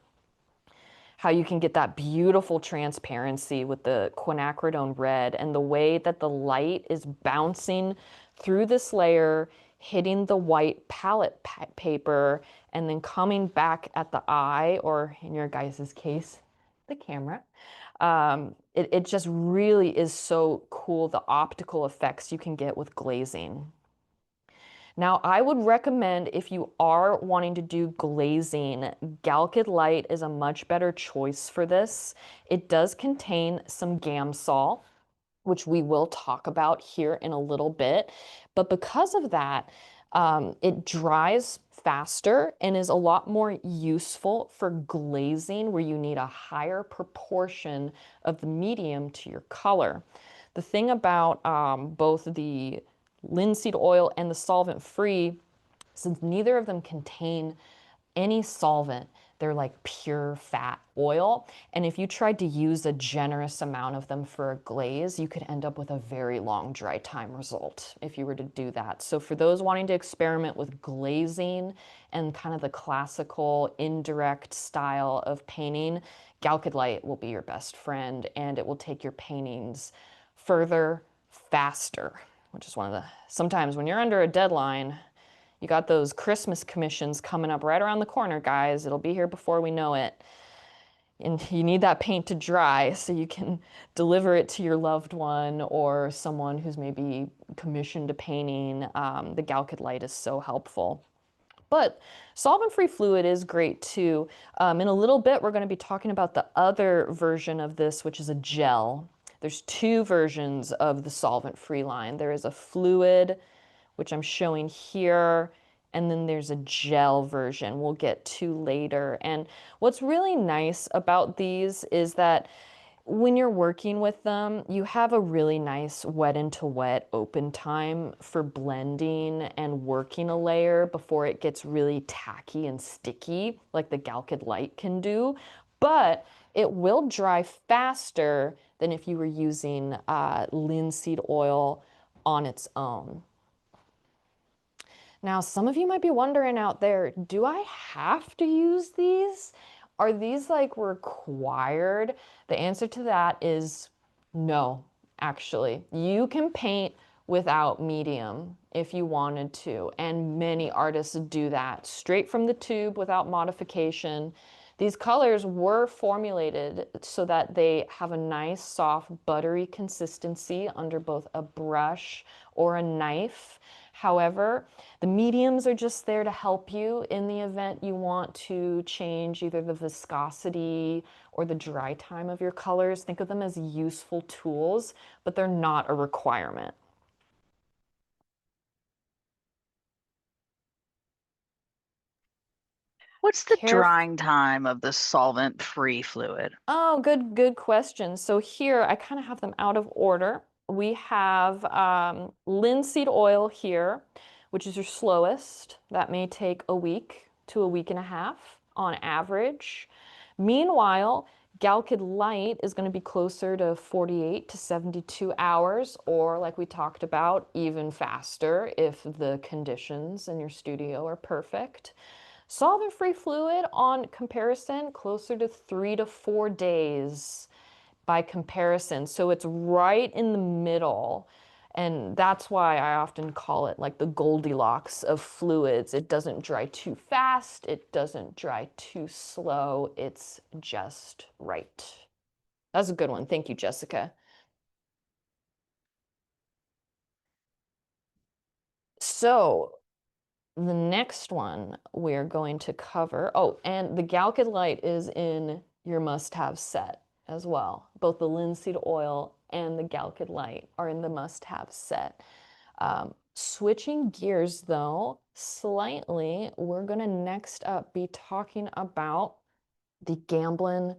how you can get that beautiful transparency with the quinacridone red and the way that the light is bouncing through this layer, hitting the white palette paper, and then coming back at the eye, or in your guys' case, the camera. It just really is so cool, the optical effects you can get with glazing. Now, I would recommend if you are wanting to do glazing, Galkid Light is a much better choice for this. It does contain some Gamsol, which we will talk about here in a little bit. But because of that, it dries faster and is a lot more useful for glazing where you need a higher proportion of the medium to your color. The thing about both the linseed oil and the solvent free, since neither of them contain any solvent, they're like pure fat oil. And if you tried to use a generous amount of them for a glaze, you could end up with a very long dry time result if you were to do that. So for those wanting to experiment with glazing and kind of the classical indirect style of painting, Galkid Light will be your best friend, and it will take your paintings further, faster, which is one of the, sometimes when you're under a deadline, you got those Christmas commissions coming up right around the corner, guys. It'll be here before we know it. And you need that paint to dry so you can deliver it to your loved one or someone who's maybe commissioned a painting. The Galkid Light is so helpful. But solvent-free fluid is great too. In a little bit, we're going to be talking about the other version of this, which is a gel. There's two versions of the solvent-free line. There is a fluid, which I'm showing here, and then there's a gel version we'll get to later. And what's really nice about these is that when you're working with them, you have a really nice wet into wet open time for blending and working a layer before it gets really tacky and sticky, like the Galkid Light can do. But it will dry faster than if you were using linseed oil on its own. Now, some of you might be wondering out there, do I have to use these? Are these like required? The answer to that is no, actually. You can paint without medium if you wanted to, and many artists do that straight from the tube without modification. These colors were formulated so that they have a nice, soft, buttery consistency under both a brush or a knife. However, the mediums are just there to help you in the event you want to change either the viscosity or the dry time of your colors. Think of them as useful tools, but they're not a requirement. What's the Caref drying time of the solvent-free fluid? Oh, good question. So here I kind of have them out of order. We have linseed oil here, which is your slowest. That may take a week to a week and a half on average. Meanwhile, Galkid Light is going to be closer to 48 to 72 hours, or like we talked about, even faster if the conditions in your studio are perfect. Solvent-free fluid on comparison, closer to 3 to 4 days by comparison. So it's right in the middle. And that's why I often call it like the Goldilocks of fluids. It doesn't dry too fast, it doesn't dry too slow, it's just right. That's a good one. Thank you, Jessica. So the next one we're going to cover, oh, and the Galkid Light is in your must-have set as well. Both the linseed oil and the Galkid Light are in the must-have set. Switching gears though, slightly, we're gonna next up be talking about the Gamblin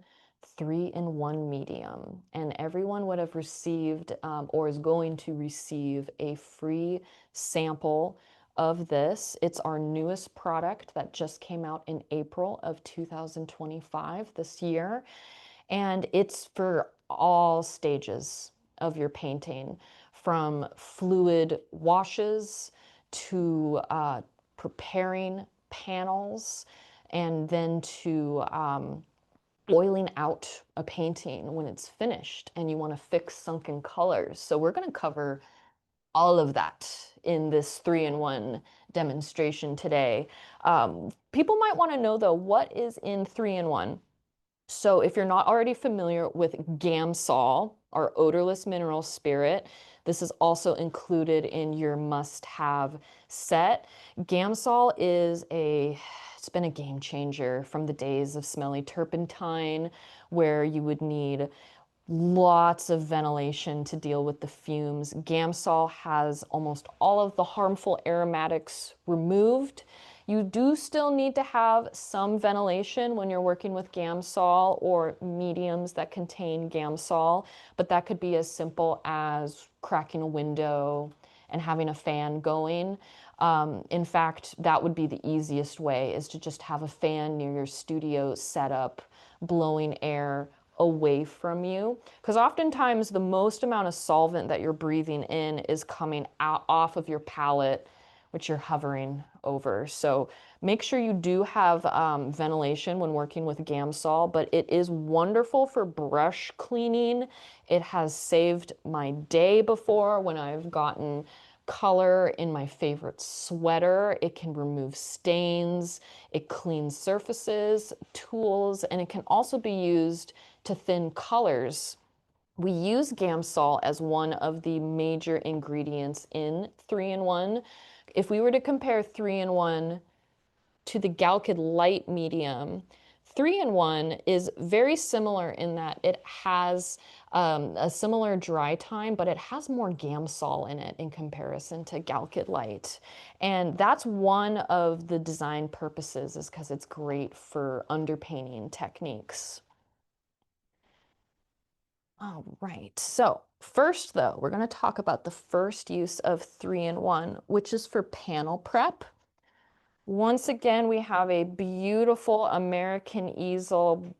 3-in-1 medium. And everyone would have received or is going to receive a free sample of this. It's our newest product that just came out in April of 2025 this year. And it's for all stages of your painting, from fluid washes to preparing panels and then to oiling out a painting when it's finished and you want to fix sunken colors. So we're going to cover all of that in this 3-in-1 demonstration today. People might want to know though, what is in 3-in-1? So if you're not already familiar with Gamsol, our odorless mineral spirit, this is also included in your must-have set. Gamsol it's been a game changer from the days of smelly turpentine, where you would need lots of ventilation to deal with the fumes. Gamsol has almost all of the harmful aromatics removed. You do still need to have some ventilation when you're working with Gamsol or mediums that contain Gamsol, but that could be as simple as cracking a window and having a fan going. In fact, that would be the easiest way, is to just have a fan near your studio setup, blowing air away from you. Because oftentimes the most amount of solvent that you're breathing in is coming out off of your palette, which you're hovering over. So make sure you do have ventilation when working with Gamsol, but it is wonderful for brush cleaning. It has saved my day before when I've gotten color in my favorite sweater. It can remove stains, it cleans surfaces, tools, and it can also be used to thin colors. We use Gamsol as one of the major ingredients in 3-in-1. If we were to compare 3-in-1 to the Galkid Light medium. 3-in-1 is very similar in that it has a similar dry time, but it has more Gamsol in it in comparison to Galkid Light. And that's one of the design purposes, is because it's great for underpainting techniques. All right, so first though, we're going to talk about the first use of 3-in-1, which is for panel prep. Once again, we have a beautiful American easel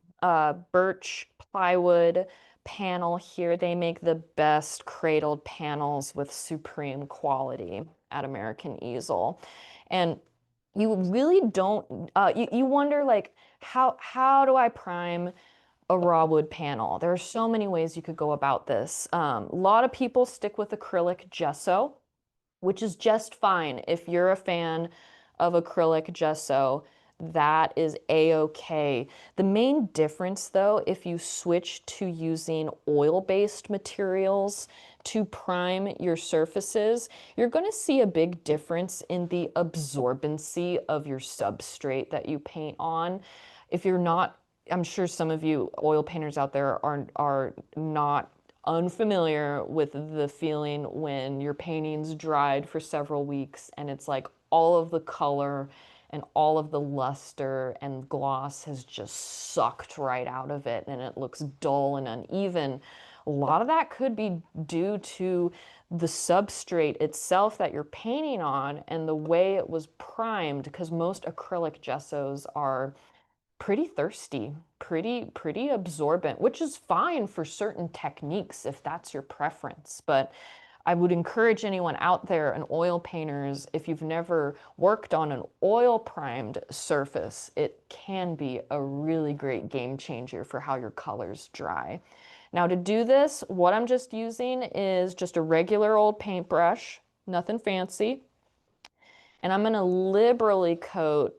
birch plywood panel here. They make the best cradled panels with supreme quality at American Easel. And you really don't, you wonder like, how do I prime a raw wood panel? There are so many ways you could go about this. A lot of people stick with acrylic gesso, which is just fine. If you're a fan of acrylic gesso, that is a-okay. The main difference though, if you switch to using oil-based materials to prime your surfaces, you're going to see a big difference in the absorbency of your substrate that you paint on. If you're not, I'm sure some of you oil painters out there are not unfamiliar with the feeling when your painting's dried for several weeks and it's like all of the color and all of the luster and gloss has just sucked right out of it and it looks dull and uneven. A lot of that could be due to the substrate itself that you're painting on and the way it was primed, because most acrylic gessos are pretty thirsty, pretty absorbent, which is fine for certain techniques if that's your preference. But I would encourage anyone out there, and oil painters, if you've never worked on an oil primed surface, it can be a really great game changer for how your colors dry. Now to do this, what I'm just using is just a regular old paintbrush, nothing fancy. And I'm gonna liberally coat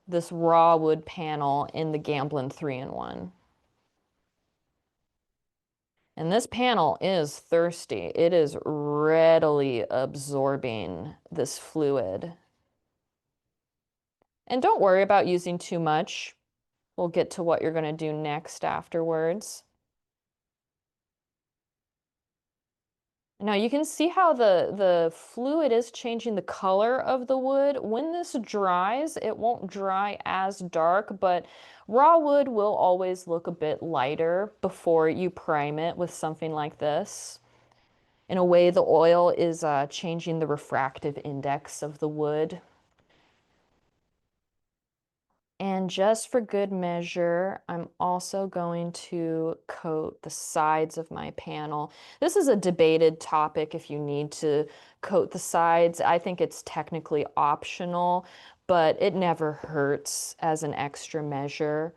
this raw wood panel in the Gamblin 3-in-1. And this panel is thirsty. It is readily absorbing this fluid. And don't worry about using too much. We'll get to what you're going to do next afterwards. Now you can see how the fluid is changing the color of the wood. When this dries, it won't dry as dark, but raw wood will always look a bit lighter before you prime it with something like this. In a way, the oil is changing the refractive index of the wood. And just for good measure, I'm also going to coat the sides of my panel. This is a debated topic if you need to coat the sides. I think it's technically optional, but it never hurts as an extra measure.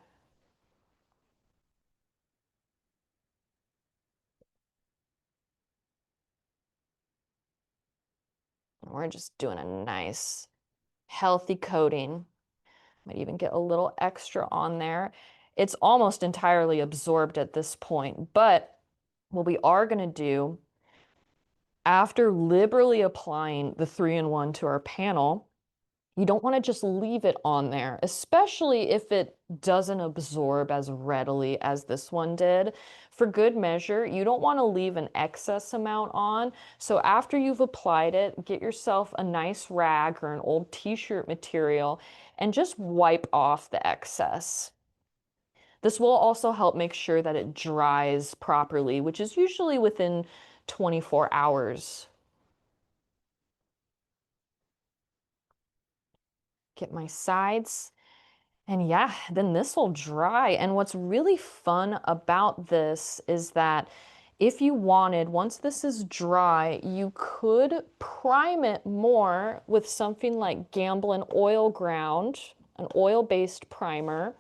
And we're just doing a nice, healthy coating. Might even get a little extra on there. It's almost entirely absorbed at this point, but what we are going to do after liberally applying the 3-in-1 to our panel, you don't want to just leave it on there, especially if it doesn't absorb as readily as this one did. For good measure, you don't want to leave an excess amount on. So after you've applied it, get yourself a nice rag or an old t-shirt material and just wipe off the excess. This will also help make sure that it dries properly, which is usually within 24 hours. Get my sides. And yeah, then this will dry. And what's really fun about this is that if you wanted, once this is dry, you could prime it more with something like Gamblin Oil Ground, an oil-based primer.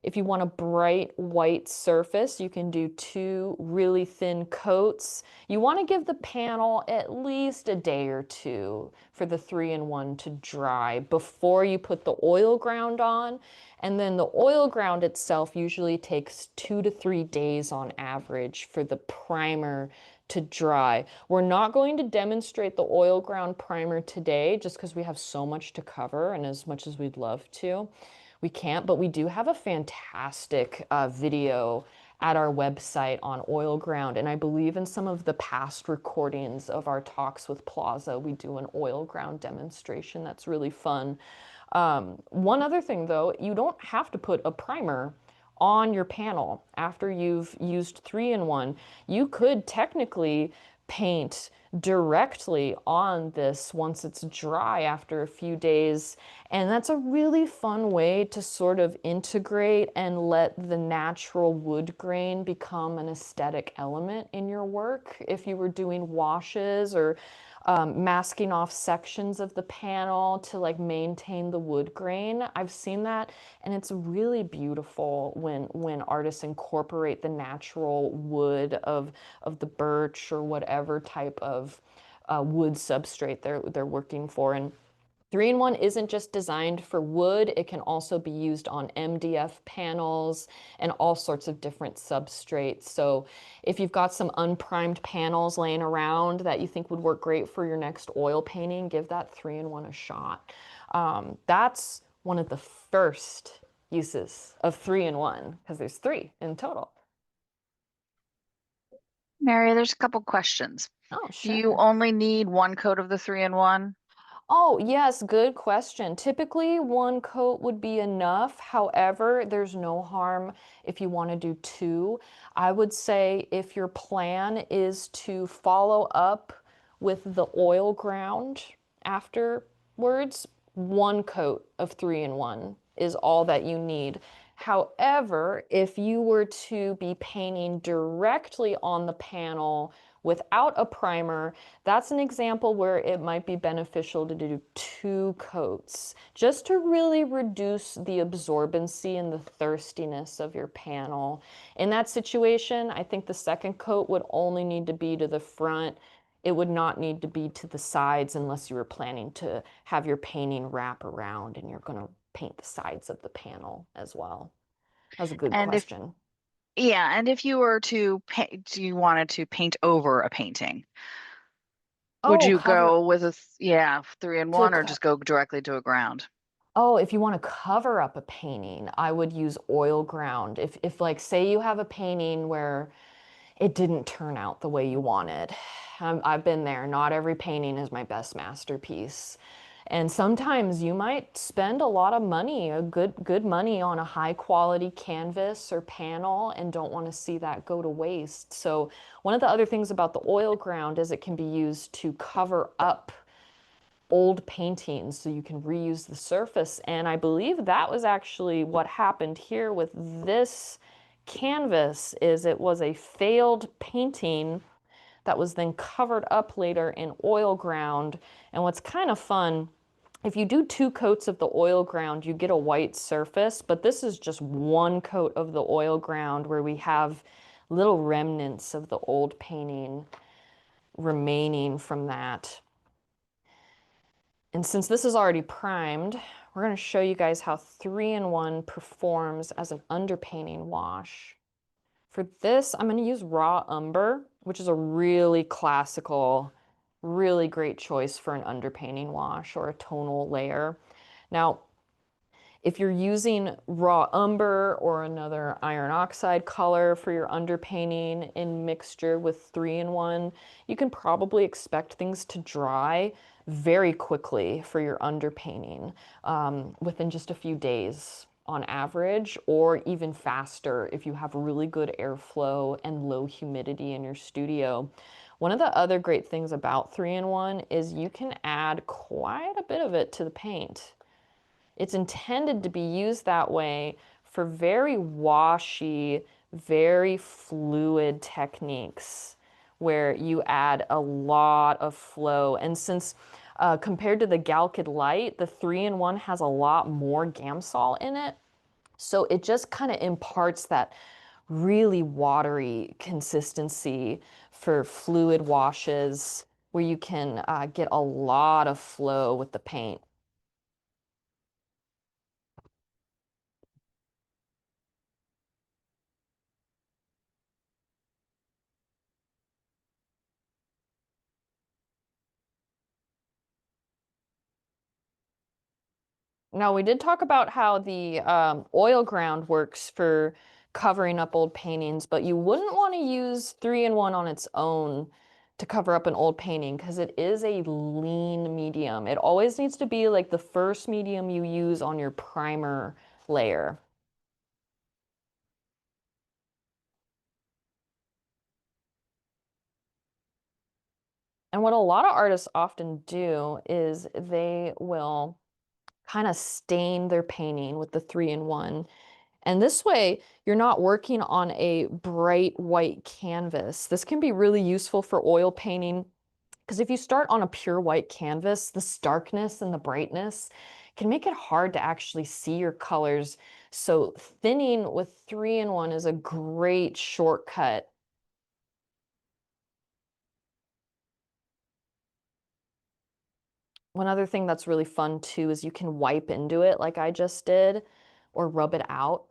If you want a bright white surface, you can do 2 really thin coats. You want to give the panel at least a day or 2 for the 3-in-1 to dry before you put the oil ground on. And then the oil ground itself usually takes 2 to 3 days on average for the primer to dry. We're not going to demonstrate the oil ground primer today just because we have so much to cover, and as much as we'd love to, we can't, but we do have a fantastic video at our website on oil ground. And I believe in some of the past recordings of our talks with Plaza, we do an oil ground demonstration that's really fun. One other thing though, you don't have to put a primer on your panel after you've used 3-in-1. You could technically paint directly on this once it's dry after a few days. And that's a really fun way to sort of integrate and let the natural wood grain become an aesthetic element in your work. If you were doing washes or masking off sections of the panel to like maintain the wood grain. I've seen that, and it's really beautiful when artists incorporate the natural wood of the birch or whatever type of wood substrate they're working for. And 3-in-1 isn't just designed for wood, it can also be used on MDF panels and all sorts of different substrates. So if you've got some unprimed panels laying around that you think would work great for your next oil painting, give that 3-in-1 a shot. That's one of the first uses of 3-in-1 because there's 3 in total. Mary, there's a couple questions. Oh, Do you sure. only need 1 coat of the 3-in-1? Oh, yes, good question. Typically, 1 coat would be enough. However, there's no harm if you want to do 2. I would say if your plan is to follow up with the oil ground afterwards, 1 coat of 3-in-1 is all that you need. However, if you were to be painting directly on the panel without a primer, that's an example where it might be beneficial to do 2 coats just to really reduce the absorbency and the thirstiness of your panel. In that situation, I think the second coat would only need to be to the front. It would not need to be to the sides unless you were planning to have your painting wrap around and you're going to paint the sides of the panel as well. That's a good And if, question. yeah, and if you were to paint, you wanted to paint over a painting, would Oh, you cover go with yeah, to 3-in-1 or co just go directly to a ground? Oh, if you want to cover up a painting, I would use oil ground. If like say you have a painting where it didn't turn out the way you wanted. I've been there. Not every painting is my best masterpiece. And sometimes you might spend a lot of money, a good money on a high quality canvas or panel and don't want to see that go to waste. So one of the other things about the oil ground is it can be used to cover up old paintings so you can reuse the surface. And I believe that was actually what happened here with this canvas is it was a failed painting that was then covered up later in oil ground. And what's kind of fun, if you do 2 coats of the oil ground, you get a white surface, but this is just 1 coat of the oil ground where we have little remnants of the old painting remaining from that. And since this is already primed, we're going to show you guys how 3-in-1 performs as an underpainting wash. For this, I'm going to use raw umber, which is a really classical, really great choice for an underpainting wash or a tonal layer. Now, if you're using raw umber or another iron oxide color for your underpainting in mixture with 3-in-1, you can probably expect things to dry very quickly for your underpainting within just a few days on average, or even faster if you have really good airflow and low humidity in your studio. One of the other great things about 3-in-1 is you can add quite a bit of it to the paint. It's intended to be used that way for very washy, very fluid techniques where you add a lot of flow. And since compared to the Galkid Light, the 3-in-1 has a lot more Gamsol in it. So it just kind of imparts that really watery consistency for fluid washes where you can get a lot of flow with the paint. Now, we did talk about how the oil ground works for covering up old paintings, but you wouldn't want to use 3-in-1 on its own to cover up an old painting because it is a lean medium. It always needs to be like the first medium you use on your primer layer. And what a lot of artists often do is they will kind of stain their painting with the 3-in-1. And this way, you're not working on a bright white canvas. This can be really useful for oil painting because if you start on a pure white canvas, the starkness and the brightness can make it hard to actually see your colors. So thinning with 3-in-1 is a great shortcut. One other thing that's really fun too is you can wipe into it like I just did or rub it out.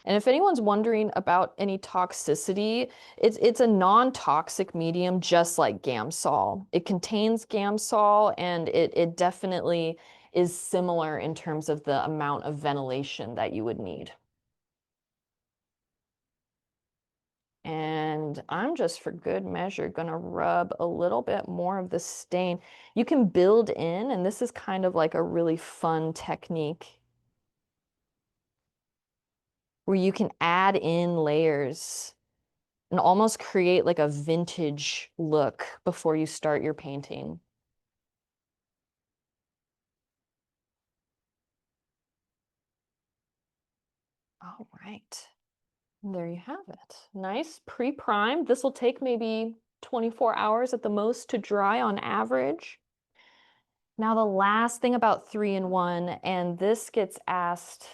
And if anyone's wondering about any toxicity, it's a non-toxic medium just like Gamsol. It contains Gamsol and it definitely is similar in terms of the amount of ventilation that you would need. And I'm just for good measure gonna rub a little bit more of the stain. You can build in, and this is kind of like a really fun technique where you can add in layers and almost create like a vintage look before you start your painting. All right. There you have it. Nice pre-primed. This will take maybe 24 hours at the most to dry on average. Now, the last thing about 3-in-1, and this gets asked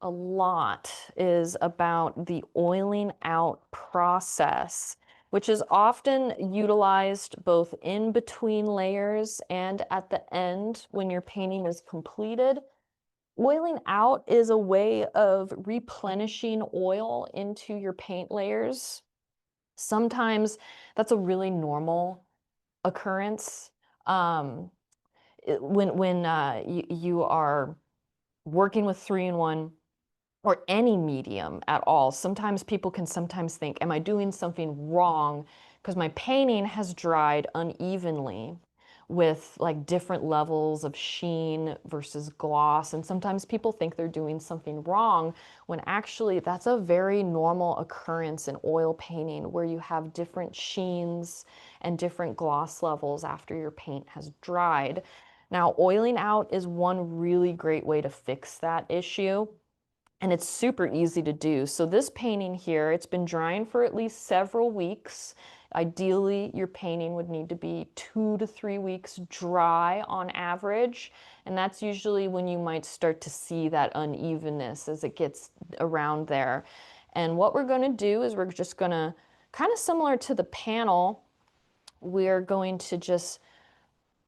a lot, is about the oiling out process, which is often utilized both in between layers and at the end when your painting is completed. Oiling out is a way of replenishing oil into your paint layers. Sometimes that's a really normal occurrence. Um, when you are working with 3-in-1 or any medium at all, sometimes people can sometimes think, am I doing something wrong? Because my painting has dried unevenly with like different levels of sheen versus gloss. And sometimes people think they're doing something wrong when actually that's a very normal occurrence in oil painting where you have different sheens and different gloss levels after your paint has dried. Now, oiling out is one really great way to fix that issue. And it's super easy to do. So this painting here, it's been drying for at least several weeks. Ideally, your painting would need to be 2 to 3 weeks dry on average. And that's usually when you might start to see that unevenness as it gets around there. And what we're going to do is we're just going to, kind of similar to the panel, we're going to just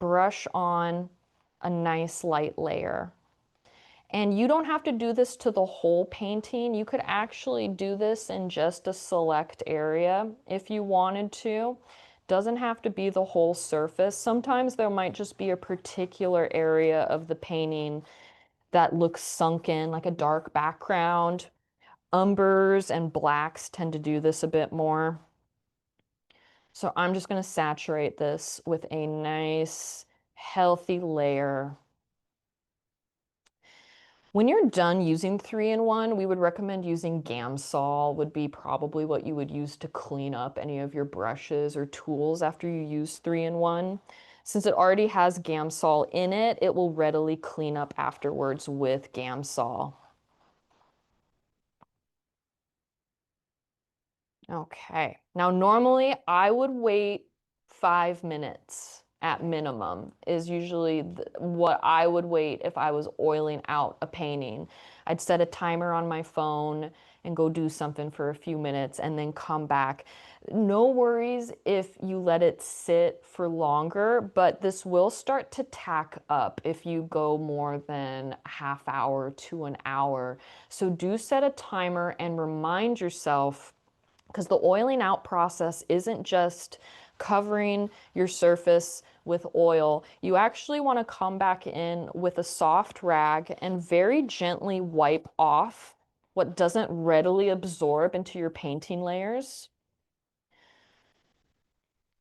brush on a nice light layer. And you don't have to do this to the whole painting. You could actually do this in just a select area if you wanted to. Doesn't have to be the whole surface. Sometimes there might just be a particular area of the painting that looks sunken, like a dark background. Umbers and blacks tend to do this a bit more. So I'm just going to saturate this with a nice, healthy layer. When you're done using 3-in-1, we would recommend using Gamsol would be probably what you would use to clean up any of your brushes or tools after you use 3-in-1. Since it already has Gamsol in it, it will readily clean up afterwards with Gamsol. Okay, now normally I would wait 5 minutes at minimum is usually what I would wait if I was oiling out a painting. I'd set a timer on my phone and go do something for a few minutes and then come back. No worries if you let it sit for longer, but this will start to tack up if you go more than a half hour to an hour. So do set a timer and remind yourself, because the oiling out process isn't just covering your surface with oil. You actually want to come back in with a soft rag and very gently wipe off what doesn't readily absorb into your painting layers.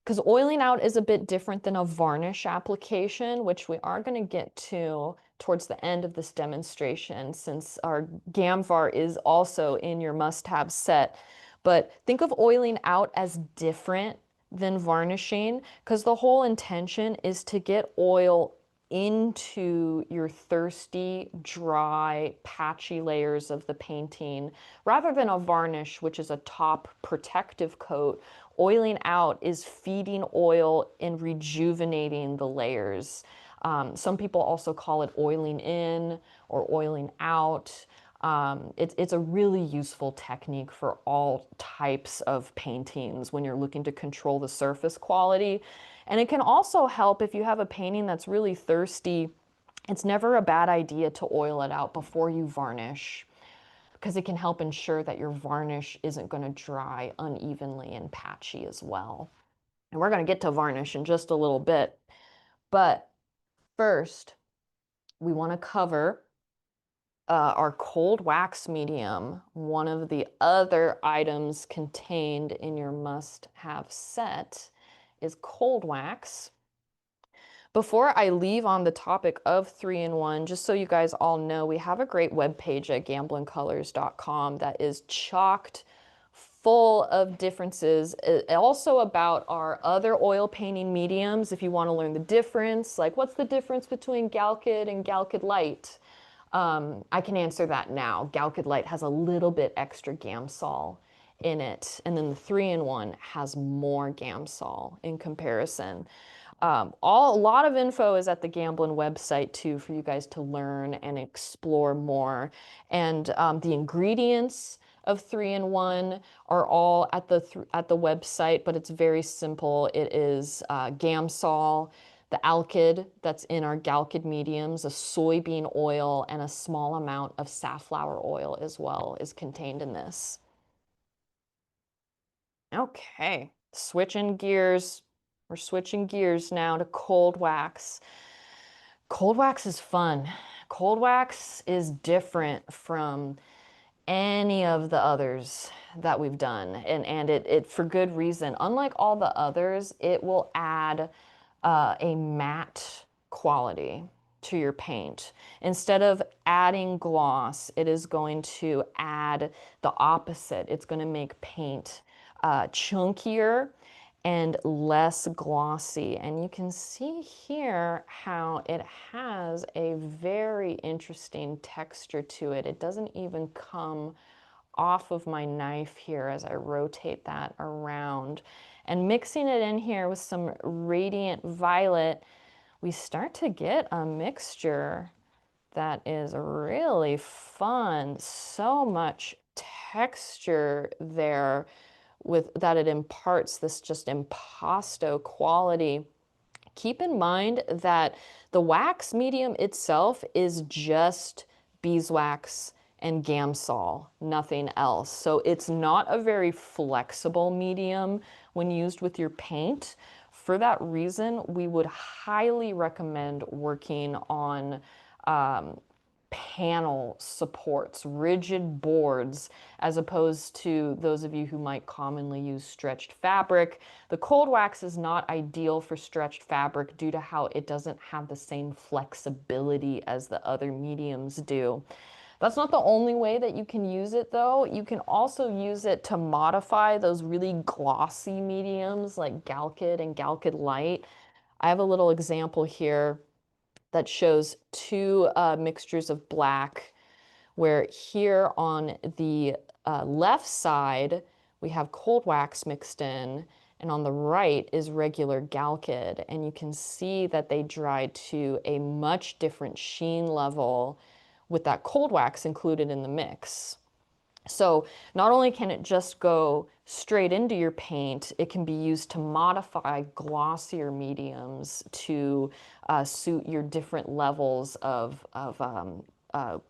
Because oiling out is a bit different than a varnish application, which we are going to get to towards the end of this demonstration, since our Gamvar is also in your must-have set. But think of oiling out as different than varnishing, because the whole intention is to get oil into your thirsty, dry, patchy layers of the painting, rather than a varnish, which is a top protective coat. Oiling out is feeding oil and rejuvenating the layers. Some people also call it oiling in or oiling out. It's a really useful technique for all types of paintings when you're looking to control the surface quality. And it can also help if you have a painting that's really thirsty. It's never a bad idea to oil it out before you varnish, because it can help ensure that your varnish isn't going to dry unevenly and patchy as well. And we're going to get to varnish in just a little bit. But first, we want to cover our cold wax medium. One of the other items contained in your must-have set is cold wax. Before I leave on the topic of 3-in-1, just so you guys all know, we have a great webpage at gamblincolors.com that is chocked full of differences. Also about our other oil painting mediums, if you want to learn the difference, like what's the difference between Galkyd and Galkyd Light? I can answer that now. Galkyd Light has a little bit extra Gamsol in it, and then the 3-in-1 has more Gamsol in comparison. A lot of info is at the Gamblin website too for you guys to learn and explore more. And the ingredients of 3-in-1 are all at the website, but it's very simple. It is Gamsol, the alkyd that's in our Galkyd mediums, a soybean oil, and a small amount of safflower oil as well is contained in this. Okay, switching gears. We're switching gears now to cold wax. Cold wax is fun. Cold wax is different from any of the others that we've done, and it for good reason. Unlike all the others, it will add a matte quality to your paint. Instead of adding gloss, it is going to add the opposite. It's going to make paint chunkier and less glossy. And you can see here how it has a very interesting texture to it. It doesn't even come off of my knife here as I rotate that around. And mixing it in here with some radiant violet, we start to get a mixture that is really fun. So much texture there with that it imparts this just impasto quality. Keep in mind that the wax medium itself is just beeswax and Gamsol, nothing else. So it's not a very flexible medium when used with your paint. For that reason, we would highly recommend working on panel supports, rigid boards, as opposed to those of you who might commonly use stretched fabric. The cold wax is not ideal for stretched fabric due to how it doesn't have the same flexibility as the other mediums do. That's not the only way that you can use it though. You can also use it to modify those really glossy mediums like Galkyd and Galkyd Light. I have a little example here that shows two mixtures of black, where here on the left side, we have cold wax mixed in, and on the right is regular Galkid. And you can see that they dry to a much different sheen level with that cold wax included in the mix. So not only can it just go straight into your paint, it can be used to modify glossier mediums to suit your different levels of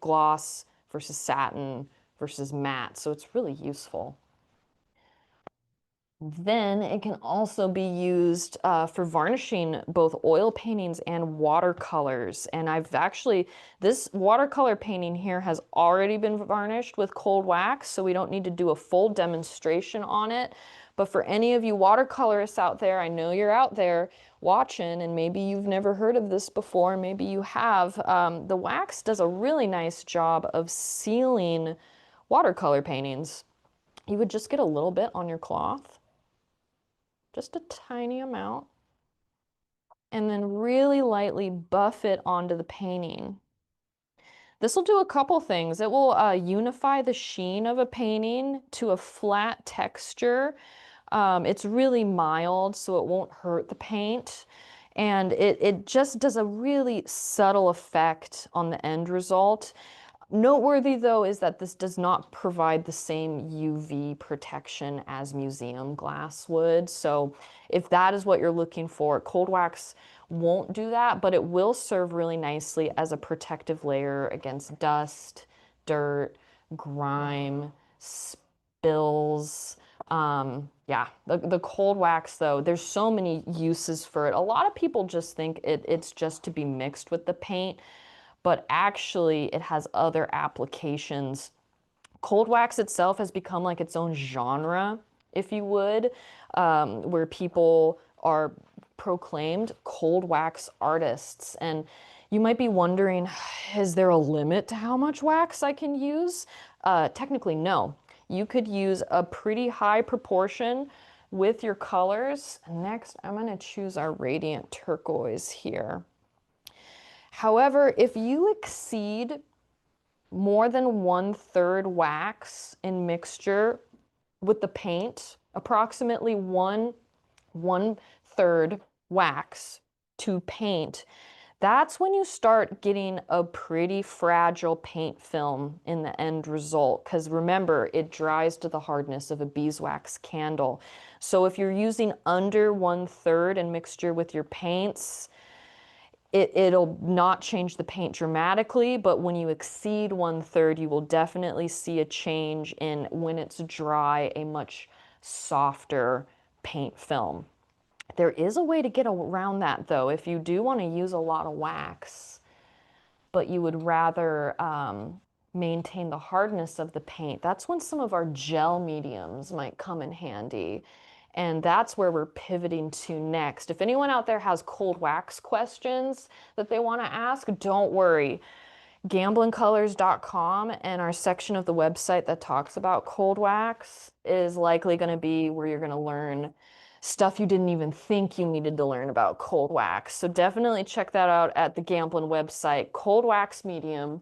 gloss versus satin versus matte. So it's really useful. Then it can also be used for varnishing both oil paintings and watercolors. And I've actually, this watercolor painting here has already been varnished with cold wax, so we don't need to do a full demonstration on it. But for any of you watercolorists out there, I know you're out there watching, and maybe you've never heard of this before, maybe you have. The wax does a really nice job of sealing watercolor paintings. You would just get a little bit on your cloth, just a tiny amount, and then really lightly buff it onto the painting. This will do a couple things. It will unify the sheen of a painting to a flat texture. It's really mild, so it won't hurt the paint. And it just does a really subtle effect on the end result. Noteworthy, though, is that this does not provide the same UV protection as museum glass would. So if that is what you're looking for, cold wax won't do that, but it will serve really nicely as a protective layer against dust, dirt, grime, spills. Yeah, the cold wax, though, there's so many uses for it. A lot of people just think it's just to be mixed with the paint, but actually it has other applications. Cold wax itself has become like its own genre, if you would, where people are proclaimed cold wax artists. And you might be wondering, is there a limit to how much wax I can use? Technically, no. You could use a pretty high proportion with your colors. Next, I'm going to choose our radiant turquoise here. However, if you exceed more than 1/3 wax in mixture with the paint, approximately one third wax to paint, that's when you start getting a pretty fragile paint film in the end result. Because remember, it dries to the hardness of a beeswax candle. So if you're using under 1/3 in mixture with your paints, it'll not change the paint dramatically, but when you exceed 1/3, you will definitely see a change in, when it's dry, a much softer paint film. There is a way to get around that, though, if you do want to use a lot of wax, but you would rather maintain the hardness of the paint. That's when some of our gel mediums might come in handy. And that's where we're pivoting to next. If anyone out there has cold wax questions that they want to ask, don't worry. Gamblincolors.com and our section of the website that talks about cold wax is likely going to be where you're going to learn stuff you didn't even think you needed to learn about cold wax. So definitely check that out at the Gamblin website. Cold wax medium.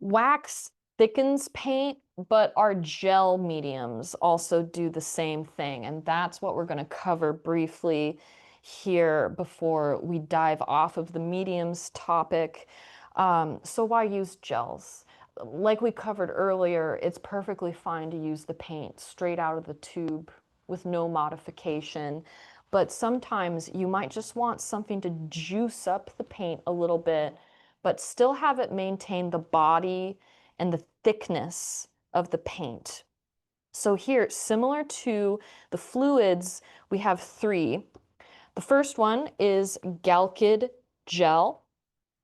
Wax thickens paint, but our gel mediums also do the same thing. And that's what we're going to cover briefly here before we dive off of the mediums topic. So why use gels? Like we covered earlier, it's perfectly fine to use the paint straight out of the tube with no modification. But sometimes you might just want something to juice up the paint a little bit, but still have it maintain the body and the thickness of the paint. So here, similar to the fluids, we have three. The first one is Galkid gel.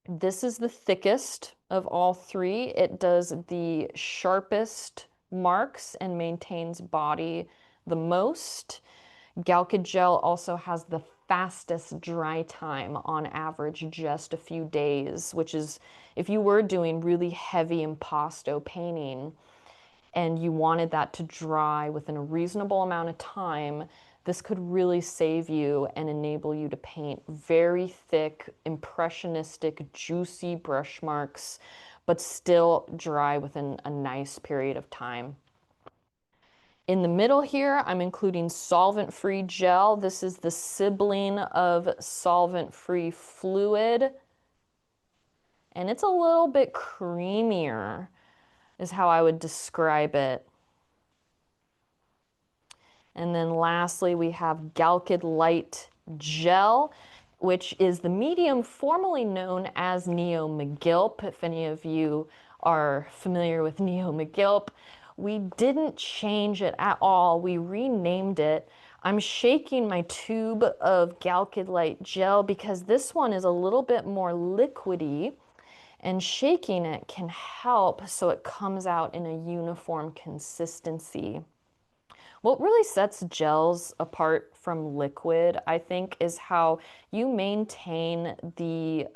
This is the thickest of all three. It does the sharpest marks and maintains body the most. Galkid gel also has the fastest dry time, on average just a few days, which is, if you were doing really heavy impasto painting and you wanted that to dry within a reasonable amount of time, this could really save you and enable you to paint very thick, impressionistic, juicy brush marks, but still dry within a nice period of time. In the middle here, I'm including solvent-free gel. This is the sibling of solvent-free fluid, and it's a little bit creamier, is how I would describe it. And then lastly, we have Galkid Light Gel, which is the medium formerly known as Neo McGilp. If any of you are familiar with Neo McGilp, we didn't change it at all. We renamed it. I'm shaking my tube of Galkid Light Gel because this one is a little bit more liquidy, and shaking it can help so it comes out in a uniform consistency. What really sets gels apart from liquid, I think, is how you maintain the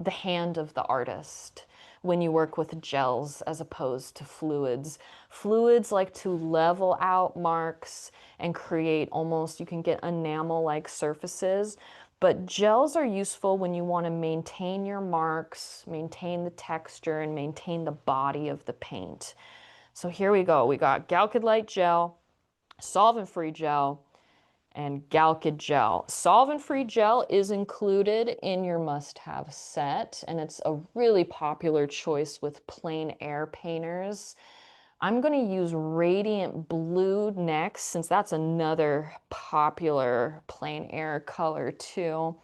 hand of the artist when you work with gels as opposed to fluids. Fluids like to level out marks and create almost, you can get enamel-like surfaces, but gels are useful when you want to maintain your marks, maintain the texture, and maintain the body of the paint. So here we go. We got Galkid Light Gel, solvent-free gel, and Galkid gel. Solvent-free gel is included in your must-have set, and it's a really popular choice with plein air painters. I'm going to use Radiant Blue next, since that's another popular plein air color too.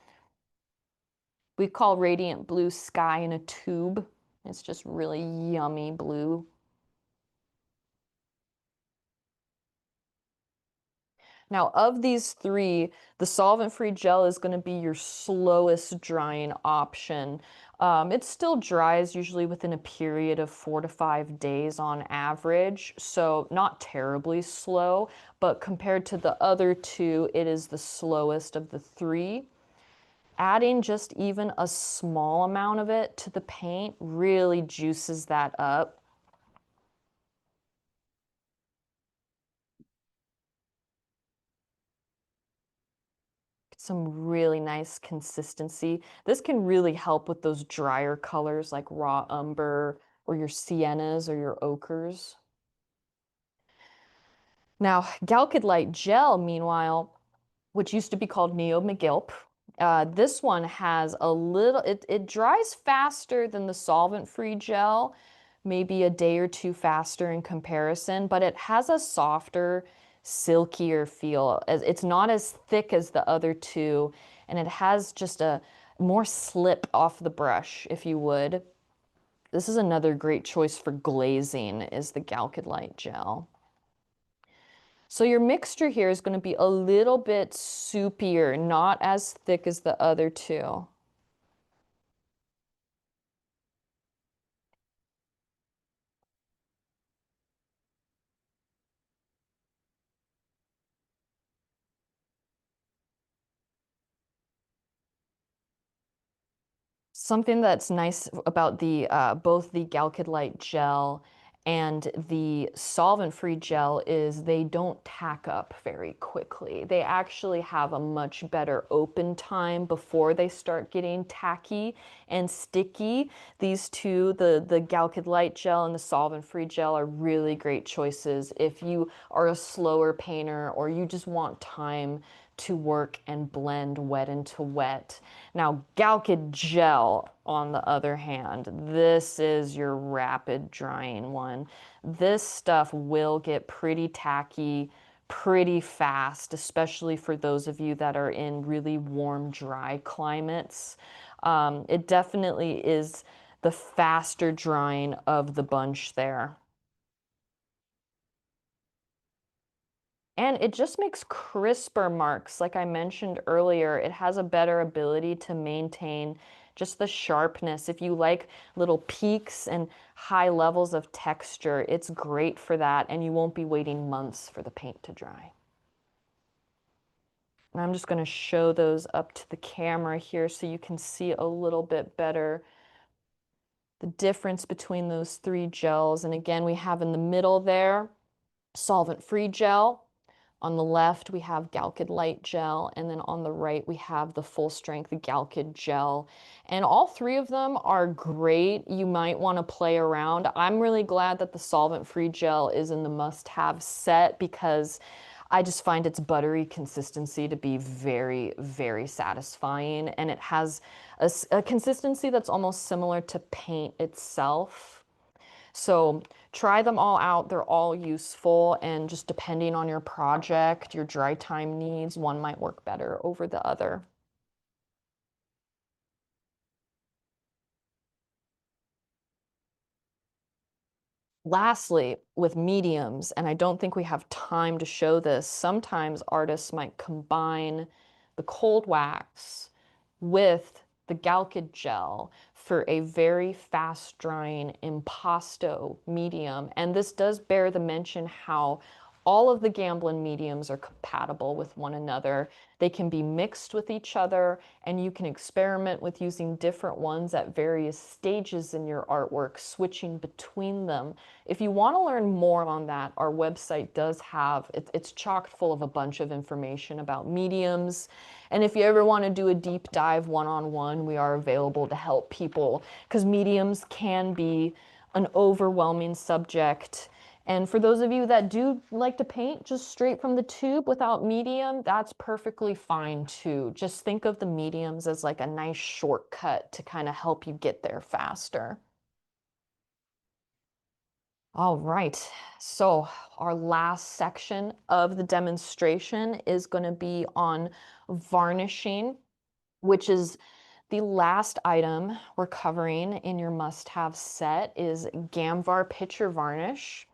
We call Radiant Blue Sky in a Tube. It's just really yummy blue. Now, of these three, the solvent-free gel is going to be your slowest drying option. It still dries usually within a period of 4 to 5 days on average, so not terribly slow, but compared to the other two, it is the slowest of the three. Adding just even a small amount of it to the paint really juices that up. Some really nice consistency. This can really help with those drier colors like raw umber or your siennas or your ochres. Now, Galkid Light Gel, meanwhile, which used to be called Neo McGilp, this one has a little, it dries faster than the solvent-free gel, maybe a day or two faster in comparison, but it has a softer, silkier feel. It's not as thick as the other two, and it has just a more slip off the brush, if you would. This is another great choice for glazing, is the Galkid Light Gel. So your mixture here is going to be a little bit soupier, not as thick as the other two. Something that's nice about the both the Galkid Light gel and the solvent-free gel is they don't tack up very quickly. They actually have a much better open time before they start getting tacky and sticky. These two, the Galkid Light gel and the solvent-free gel, are really great choices if you are a slower painter or you just want time to work and blend wet into wet. Now, Galkid Gel, on the other hand, this is your rapid drying one. This stuff will get pretty tacky pretty fast, especially for those of you that are in really warm, dry climates. It definitely is the faster drying of the bunch there. And it just makes crisper marks. Like I mentioned earlier, it has a better ability to maintain just the sharpness. If you like little peaks and high levels of texture, it's great for that, and you won't be waiting months for the paint to dry. And I'm just going to show those up to the camera here so you can see a little bit better the difference between those three gels. And again, we have in the middle there solvent-free gel, On the left, we have Galkid Light Gel, and then on the right, we have the full strength Galkid Gel. And all three of them are great. You might want to play around. I'm really glad that the solvent-free gel is in the must-have set because I just find its buttery consistency to be very, very satisfying. And it has a consistency that's almost similar to paint itself. So try them all out. They're all useful, and just depending on your project, your dry time needs, one might work better over the other. Lastly, with mediums, and I don't think we have time to show this, sometimes artists might combine the cold wax with the Galkid gel for a very fast drying impasto medium. And this does bear the mention how all of the Gamblin mediums are compatible with one another. They can be mixed with each other, and you can experiment with using different ones at various stages in your artwork, switching between them. If you want to learn more on that, our website does have, it's chocked full of a bunch of information about mediums. And if you ever want to do a deep dive one-on-one, we are available to help people because mediums can be an overwhelming subject. And for those of you that do like to paint just straight from the tube without medium, that's perfectly fine too. Just think of the mediums as like a nice shortcut to kind of help you get there faster. All right, so our last section of the demonstration is going to be on varnishing, which is the last item we're covering in your must-have set is Gamvar Picture Varnish.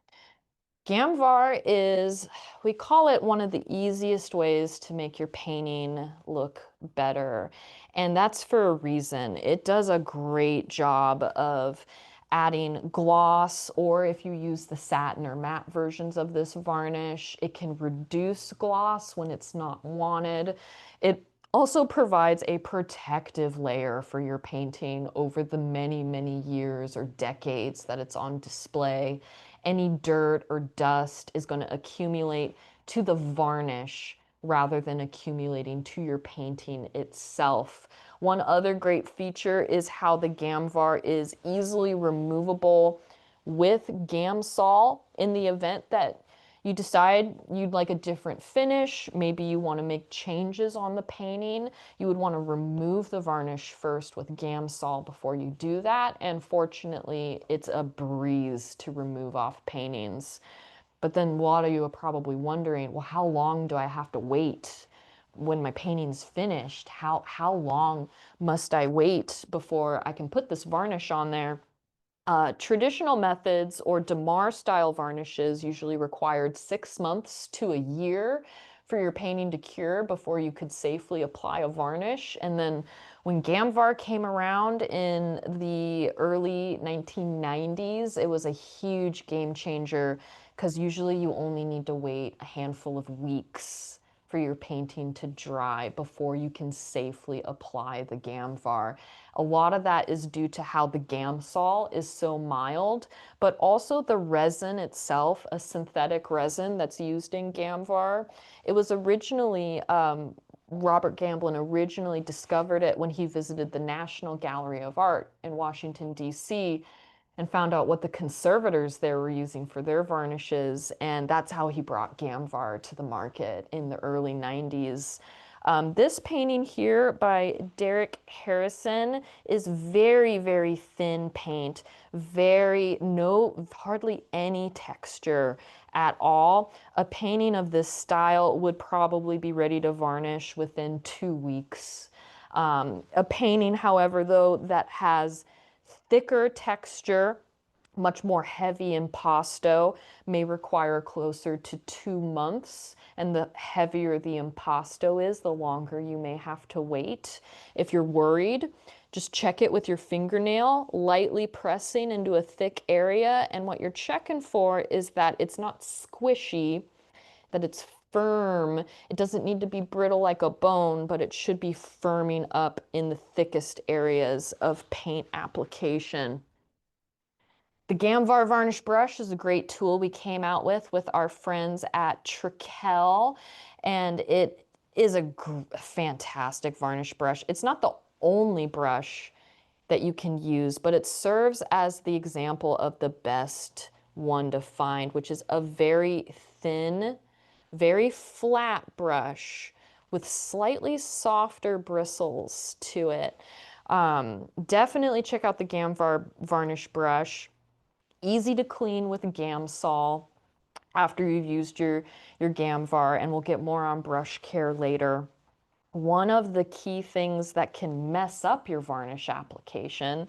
Gamvar is, we call it one of the easiest ways to make your painting look better. And that's for a reason. It does a great job of adding gloss, or if you use the satin or matte versions of this varnish, it can reduce gloss when it's not wanted. It also provides a protective layer for your painting over the many, many years or decades that it's on display. Any dirt or dust is going to accumulate to the varnish rather than accumulating to your painting itself. One other great feature is how the Gamvar is easily removable with Gamsol in the event that you decide you'd like a different finish, maybe you want to make changes on the painting, you would want to remove the varnish first with Gamsol before you do that. And fortunately, it's a breeze to remove off paintings. But then a lot of you are probably wondering, well, how long do I have to wait when my painting's finished? How long must I wait before I can put this varnish on there? Traditional methods or Damar style varnishes usually required 6 months to a year for your painting to cure before you could safely apply a varnish. And then when Gamvar came around in the early 1990s, it was a huge game changer because usually you only need to wait a handful of weeks for your painting to dry before you can safely apply the Gamvar. A lot of that is due to how the Gamsol is so mild, but also the resin itself, a synthetic resin that's used in Gamvar. It was originally, Robert Gamblin originally discovered it when he visited the National Gallery of Art in Washington, D.C., and found out what the conservators there were using for their varnishes. And that's how he brought Gamvar to the market in the early 90s. This painting here by Derek Harrison is very, very thin paint, hardly any texture at all. A painting of this style would probably be ready to varnish within 2 weeks. A painting, however, though, that has thicker texture, much more heavy impasto, may require closer to 2 months. And the heavier the impasto is, the longer you may have to wait. If you're worried, just check it with your fingernail, lightly pressing into a thick area. And what you're checking for is that it's not squishy, that it's firm. It doesn't need to be brittle like a bone, but it should be firming up in the thickest areas of paint application. The Gamvar varnish brush is a great tool we came out with our friends at Trikel, and it is a fantastic varnish brush. It's not the only brush that you can use, but it serves as the example of the best one to find, which is a very thin, very flat brush with slightly softer bristles to it. Definitely check out the Gamvar varnish brush. Easy to clean with a Gamsol after you've used your Gamvar, and we'll get more on brush care later. One of the key things that can mess up your varnish application,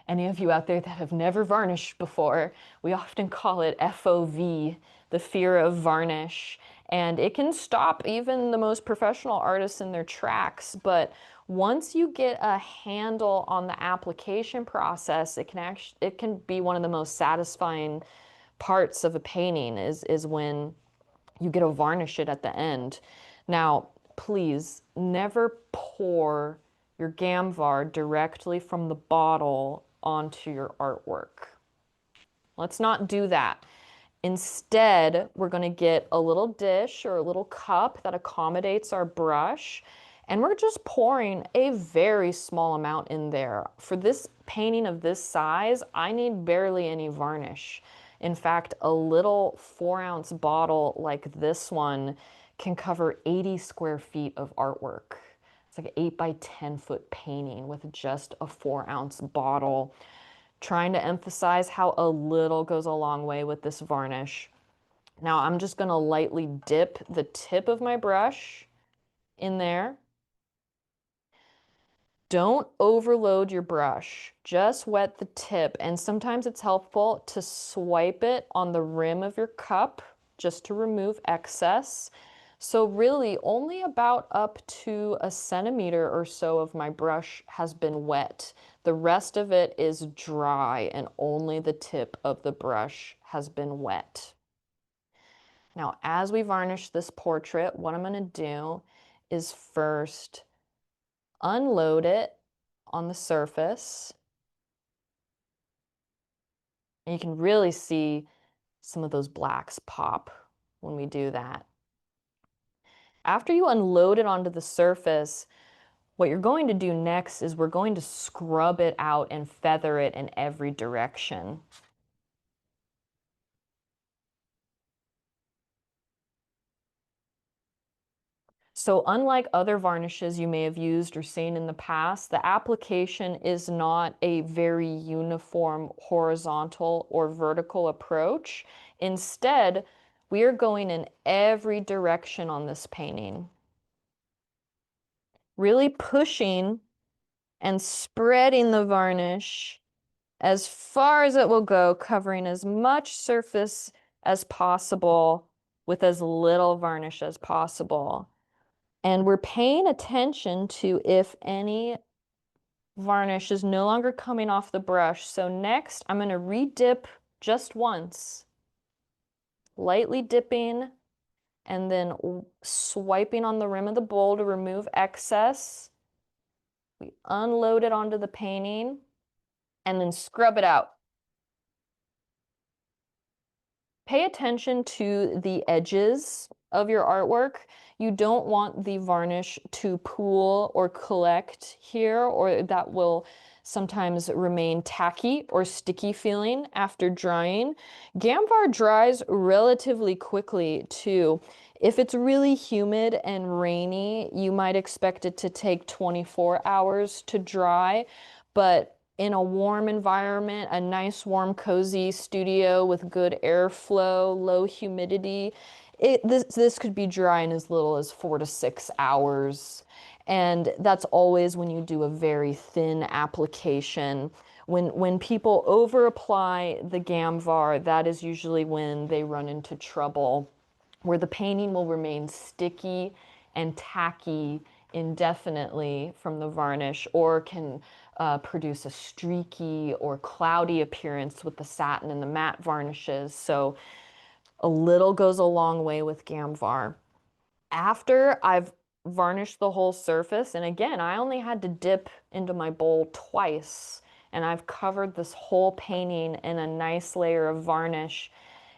any of you out there that have never varnished before, we often call it FOV, the fear of varnish. And it can stop even the most professional artists in their tracks. But once you get a handle on the application process, it can be one of the most satisfying parts of a painting is when you get to varnish it at the end. Now, please never pour your Gamvar directly from the bottle onto your artwork. Let's not do that. Instead, we're going to get a little dish or a little cup that accommodates our brush, and we're just pouring a very small amount in there. For this painting of this size, I need barely any varnish. In fact, a little 4-ounce bottle like this one can cover 80 square feet of artwork. It's like an 8 by 10 foot painting with just a 4-ounce bottle. Trying to emphasize how a little goes a long way with this varnish. Now I'm just going to lightly dip the tip of my brush in there. Don't overload your brush, just wet the tip. And sometimes it's helpful to swipe it on the rim of your cup just to remove excess. So really only about up to a centimeter or so of my brush has been wet. The rest of it is dry and only the tip of the brush has been wet. Now, as we varnish this portrait, what I'm going to do is first unload it on the surface. And you can really see some of those blacks pop when we do that. After you unload it onto the surface, what you're going to do next is we're going to scrub it out and feather it in every direction. So unlike other varnishes you may have used or seen in the past, the application is not a very uniform horizontal or vertical approach. Instead, we are going in every direction on this painting. Really pushing and spreading the varnish as far as it will go, covering as much surface as possible with as little varnish as possible. And we're paying attention to if any varnish is no longer coming off the brush. So next, I'm going to re-dip just once, lightly dipping and then swiping on the rim of the bowl to remove excess. We unload it onto the painting and then scrub it out. Pay attention to the edges of your artwork. You don't want the varnish to pool or collect here, or that will sometimes remain tacky or sticky feeling after drying. Gamvar dries relatively quickly too. If it's really humid and rainy, you might expect it to take 24 hours to dry, but in a warm environment, a nice, warm, cozy studio with good airflow, low humidity, this could be dry in as little as 4 to 6 hours. And that's always when you do a very thin application. When people over apply the Gamvar, that is usually when they run into trouble, where the painting will remain sticky and tacky indefinitely from the varnish, or can produce a streaky or cloudy appearance with the satin and the matte varnishes. So a little goes a long way with Gamvar. After I've varnished the whole surface, and again, I only had to dip into my bowl twice and I've covered this whole painting in a nice layer of varnish,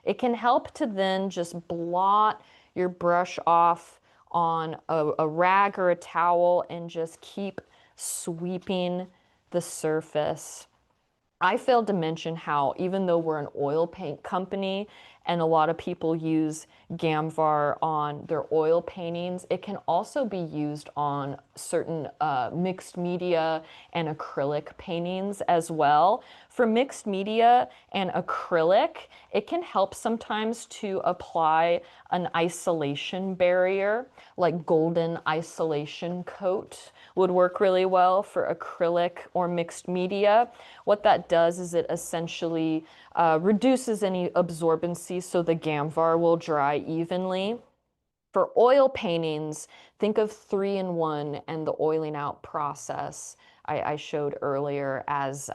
it can help to then just blot your brush off on a rag or a towel and just keep sweeping the surface. I failed to mention how, even though we're an oil paint company and a lot of people use Gamvar on their oil paintings, it can also be used on certain mixed media and acrylic paintings as well. For mixed media and acrylic, it can help sometimes to apply an isolation barrier, like golden isolation coat would work really well for acrylic or mixed media. What that does is it essentially reduces any absorbency so the Gamvar will dry evenly. For oil paintings, think of 3-in-1 and the oiling out process I showed earlier as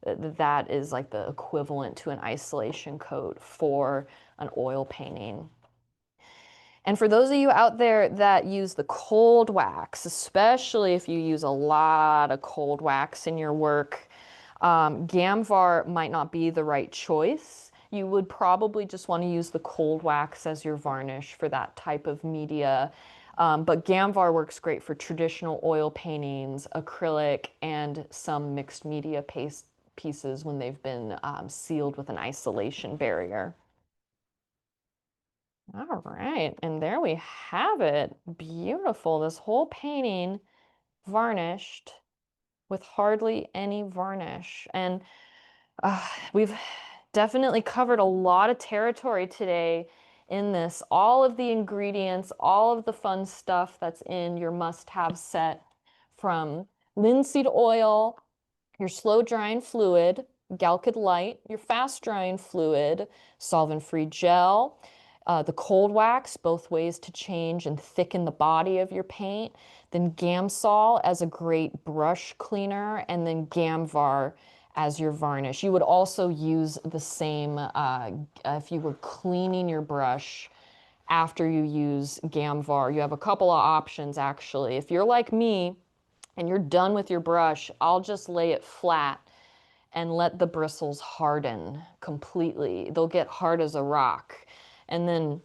that is like the equivalent to an isolation coat for an oil painting. And for those of you out there that use the cold wax, especially if you use a lot of cold wax in your work, Gamvar might not be the right choice. You would probably just want to use the cold wax as your varnish for that type of media. But Gamvar works great for traditional oil paintings, acrylic, and some mixed media pieces when they've been sealed with an isolation barrier. All right, and there we have it. Beautiful. This whole painting varnished with hardly any varnish. And we've definitely covered a lot of territory today in this. All of the ingredients, all of the fun stuff that's in your must-have set, from linseed oil, your slow drying fluid, Galkid Light, your fast drying fluid, solvent-free gel, the cold wax, both ways to change and thicken the body of your paint, then Gamsol as a great brush cleaner, and then Gamvar as your varnish. You would also use the same if you were cleaning your brush after you use Gamvar. You have a couple of options actually. If you're like me and you're done with your brush, I'll just lay it flat and let the bristles harden completely. They'll get hard as a rock. And then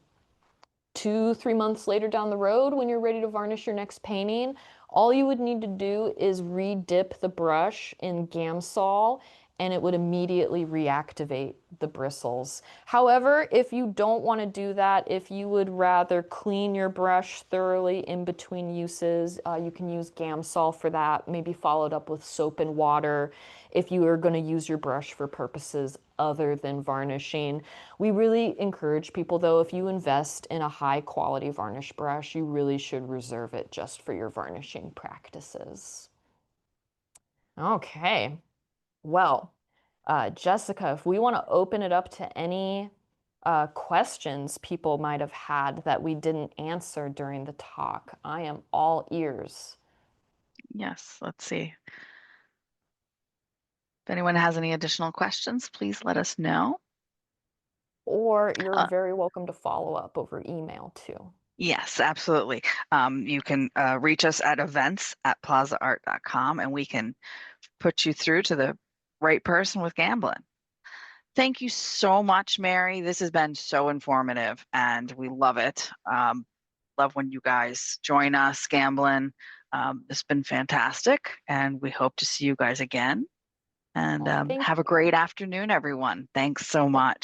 2, 3 months later down the road, when you're ready to varnish your next painting, all you would need to do is re-dip the brush in Gamsol and it would immediately reactivate the bristles. However, if you don't want to do that, if you would rather clean your brush thoroughly in between uses, you can use Gamsol for that, maybe followed up with soap and water if you are going to use your brush for purposes other than varnishing. We really encourage people, though, if you invest in a high quality varnish brush, you really should reserve it just for your varnishing practices. Okay, well, Jessica, if we want to open it up to any questions people might have had that we didn't answer during the talk, I am all ears. Yes, let's see. If anyone has any additional questions, please let us know. Or you're Uh, very welcome to follow up over email too. yes, absolutely. You can reach us at events@plazaart.com and we can put you through to the right person with Gamblin. Thank you so much, Mary. This has been so informative and we love it. Love when you guys join us, Gamblin. It's been fantastic and we hope to see you guys again. And Well, thank have a you. great afternoon, everyone. Thanks so much.